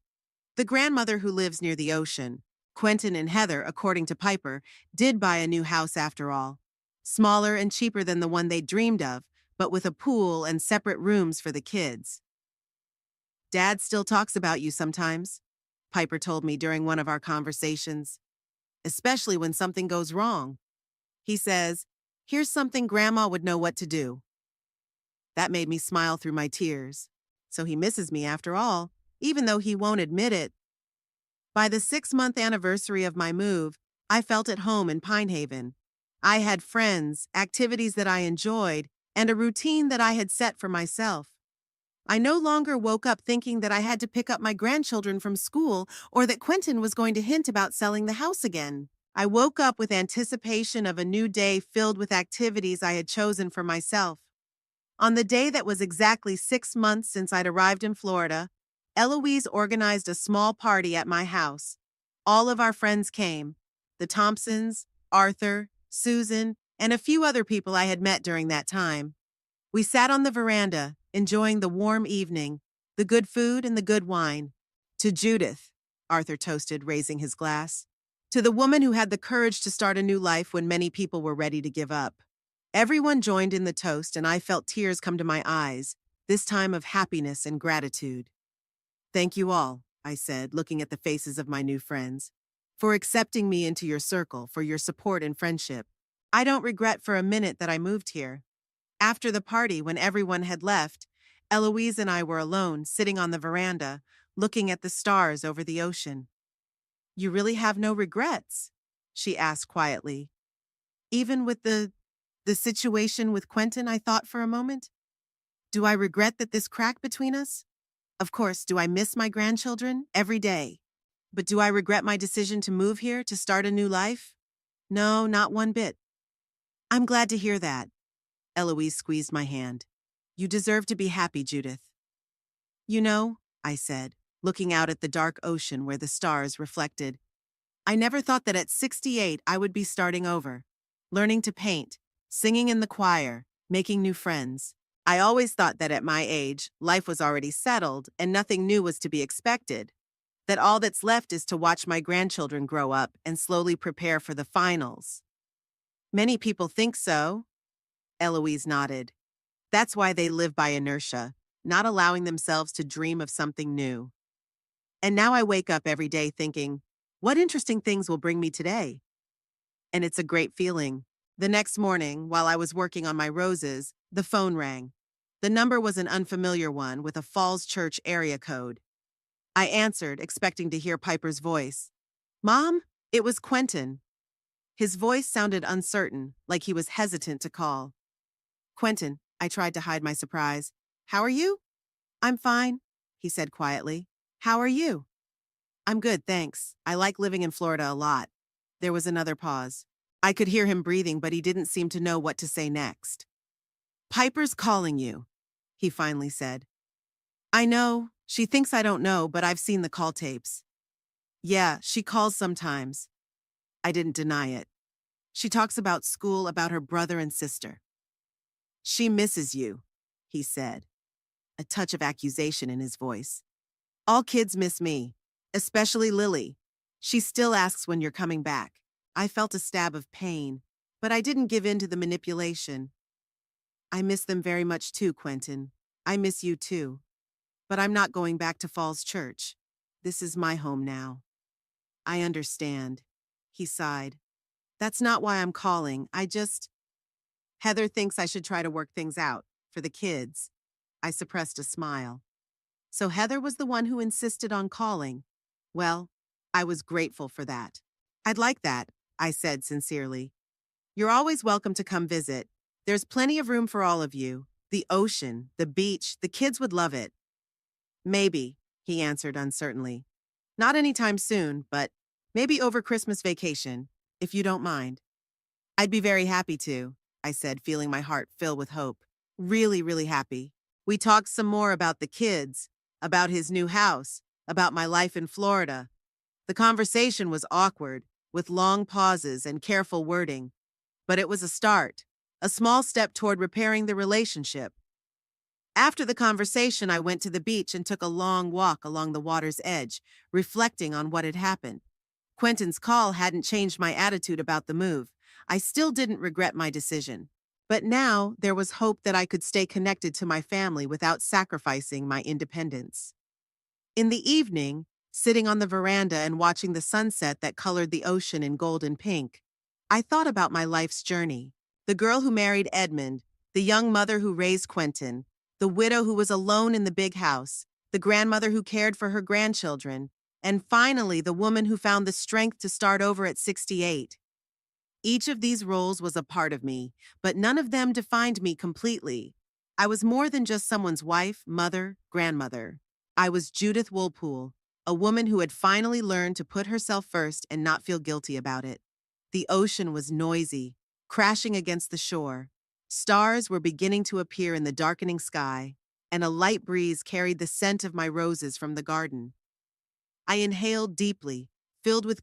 the grandmother who lives near the ocean. Quentin and Heather, according to Piper, did buy a new house after all. Smaller and cheaper than the one they dreamed of, but with a pool and separate rooms for the kids. Dad still talks about you sometimes, Piper told me during one of our conversations. Especially when something goes wrong. He says, "Here's something Grandma would know what to do." That made me smile through my tears. So he misses me after all, even though he won't admit it. By the 6-month anniversary of my move, I felt at home in Pine Haven. I had friends, activities that I enjoyed, and a routine that I had set for myself. I no longer woke up thinking that I had to pick up my grandchildren from school or that Quentin was going to hint about selling the house again. I woke up with anticipation of a new day filled with activities I had chosen for myself. On the day that was exactly 6 months since I'd arrived in Florida, Eloise organized a small party at my house. All of our friends came: the Thompsons, Arthur, Susan, and a few other people I had met during that time. We sat on the veranda, enjoying the warm evening, the good food, and the good wine. To Judith, Arthur toasted, raising his glass. To the woman who had the courage to start a new life when many people were ready to give up. Everyone joined in the toast, and I felt tears come to my eyes, this time of happiness and gratitude. Thank you all, I said, looking at the faces of my new friends, for accepting me into your circle, for your support and friendship. I don't regret for a minute that I moved here. After the party, when everyone had left, Eloise and I were alone, sitting on the veranda, looking at the stars over the ocean. You really have no regrets? She asked quietly. Even with the situation with Quentin, I thought for a moment. Do I regret that this crack between us? Of course, do I miss my grandchildren? Every day. But do I regret my decision to move here, to start a new life? No, not one bit. I'm glad to hear that. Eloise squeezed my hand. You deserve to be happy, Judith. You know, I said, looking out at the dark ocean where the stars reflected, I never thought that at 68 I would be starting over, learning to paint, singing in the choir, making new friends. I always thought that at my age, life was already settled and nothing new was to be expected, that all that's left is to watch my grandchildren grow up and slowly prepare for the finals. Many people think so. Eloise nodded. That's why they live by inertia, not allowing themselves to dream of something new. And now I wake up every day thinking, what interesting things will bring me today? And it's a great feeling. The next morning, while I was working on my roses, the phone rang. The number was an unfamiliar one with a Falls Church area code. I answered, expecting to hear Piper's voice. Mom, it was Quentin. His voice sounded uncertain, like he was hesitant to call. Quentin, I tried to hide my surprise. How are you? I'm fine, he said quietly. How are you? I'm good, thanks. I like living in Florida a lot. There was another pause. I could hear him breathing, but he didn't seem to know what to say next. Piper's calling you, he finally said. I know. She thinks I don't know, but I've seen the call tapes. Yeah, she calls sometimes. I didn't deny it. She talks about school, about her brother and sister. She misses you, he said, a touch of accusation in his voice. All kids miss me, especially Lily. She still asks when you're coming back. I felt a stab of pain, but I didn't give in to the manipulation. I miss them very much too, Quentin. I miss you too. But I'm not going back to Falls Church. This is my home now. I understand, he sighed. That's not why I'm calling. Heather thinks I should try to work things out, for the kids. I suppressed a smile. So Heather was the one who insisted on calling. Well, I was grateful for that. I'd like that, I said sincerely. You're always welcome to come visit. There's plenty of room for all of you. The ocean, the beach, the kids would love it. Maybe, he answered uncertainly. Not anytime soon, but maybe over Christmas vacation, if you don't mind. I'd be very happy to, I said, feeling my heart fill with hope. Really, really happy. We talked some more about the kids, about his new house, about my life in Florida. The conversation was awkward, with long pauses and careful wording. But it was a start, a small step toward repairing the relationship. After the conversation, I went to the beach and took a long walk along the water's edge, reflecting on what had happened. Quentin's call hadn't changed my attitude about the move. I still didn't regret my decision. But now there was hope that I could stay connected to my family without sacrificing my independence. In the evening, sitting on the veranda and watching the sunset that colored the ocean in gold and pink, I thought about my life's journey. The girl who married Edmund, the young mother who raised Quentin, the widow who was alone in the big house, the grandmother who cared for her grandchildren, and finally the woman who found the strength to start over at 68. Each of these roles was a part of me, but none of them defined me completely. I was more than just someone's wife, mother, grandmother. I was Judith Woolpool, a woman who had finally learned to put herself first and not feel guilty about it. The ocean was noisy, crashing against the shore. Stars were beginning to appear in the darkening sky, and a light breeze carried the scent of my roses from the garden. I inhaled deeply, filled with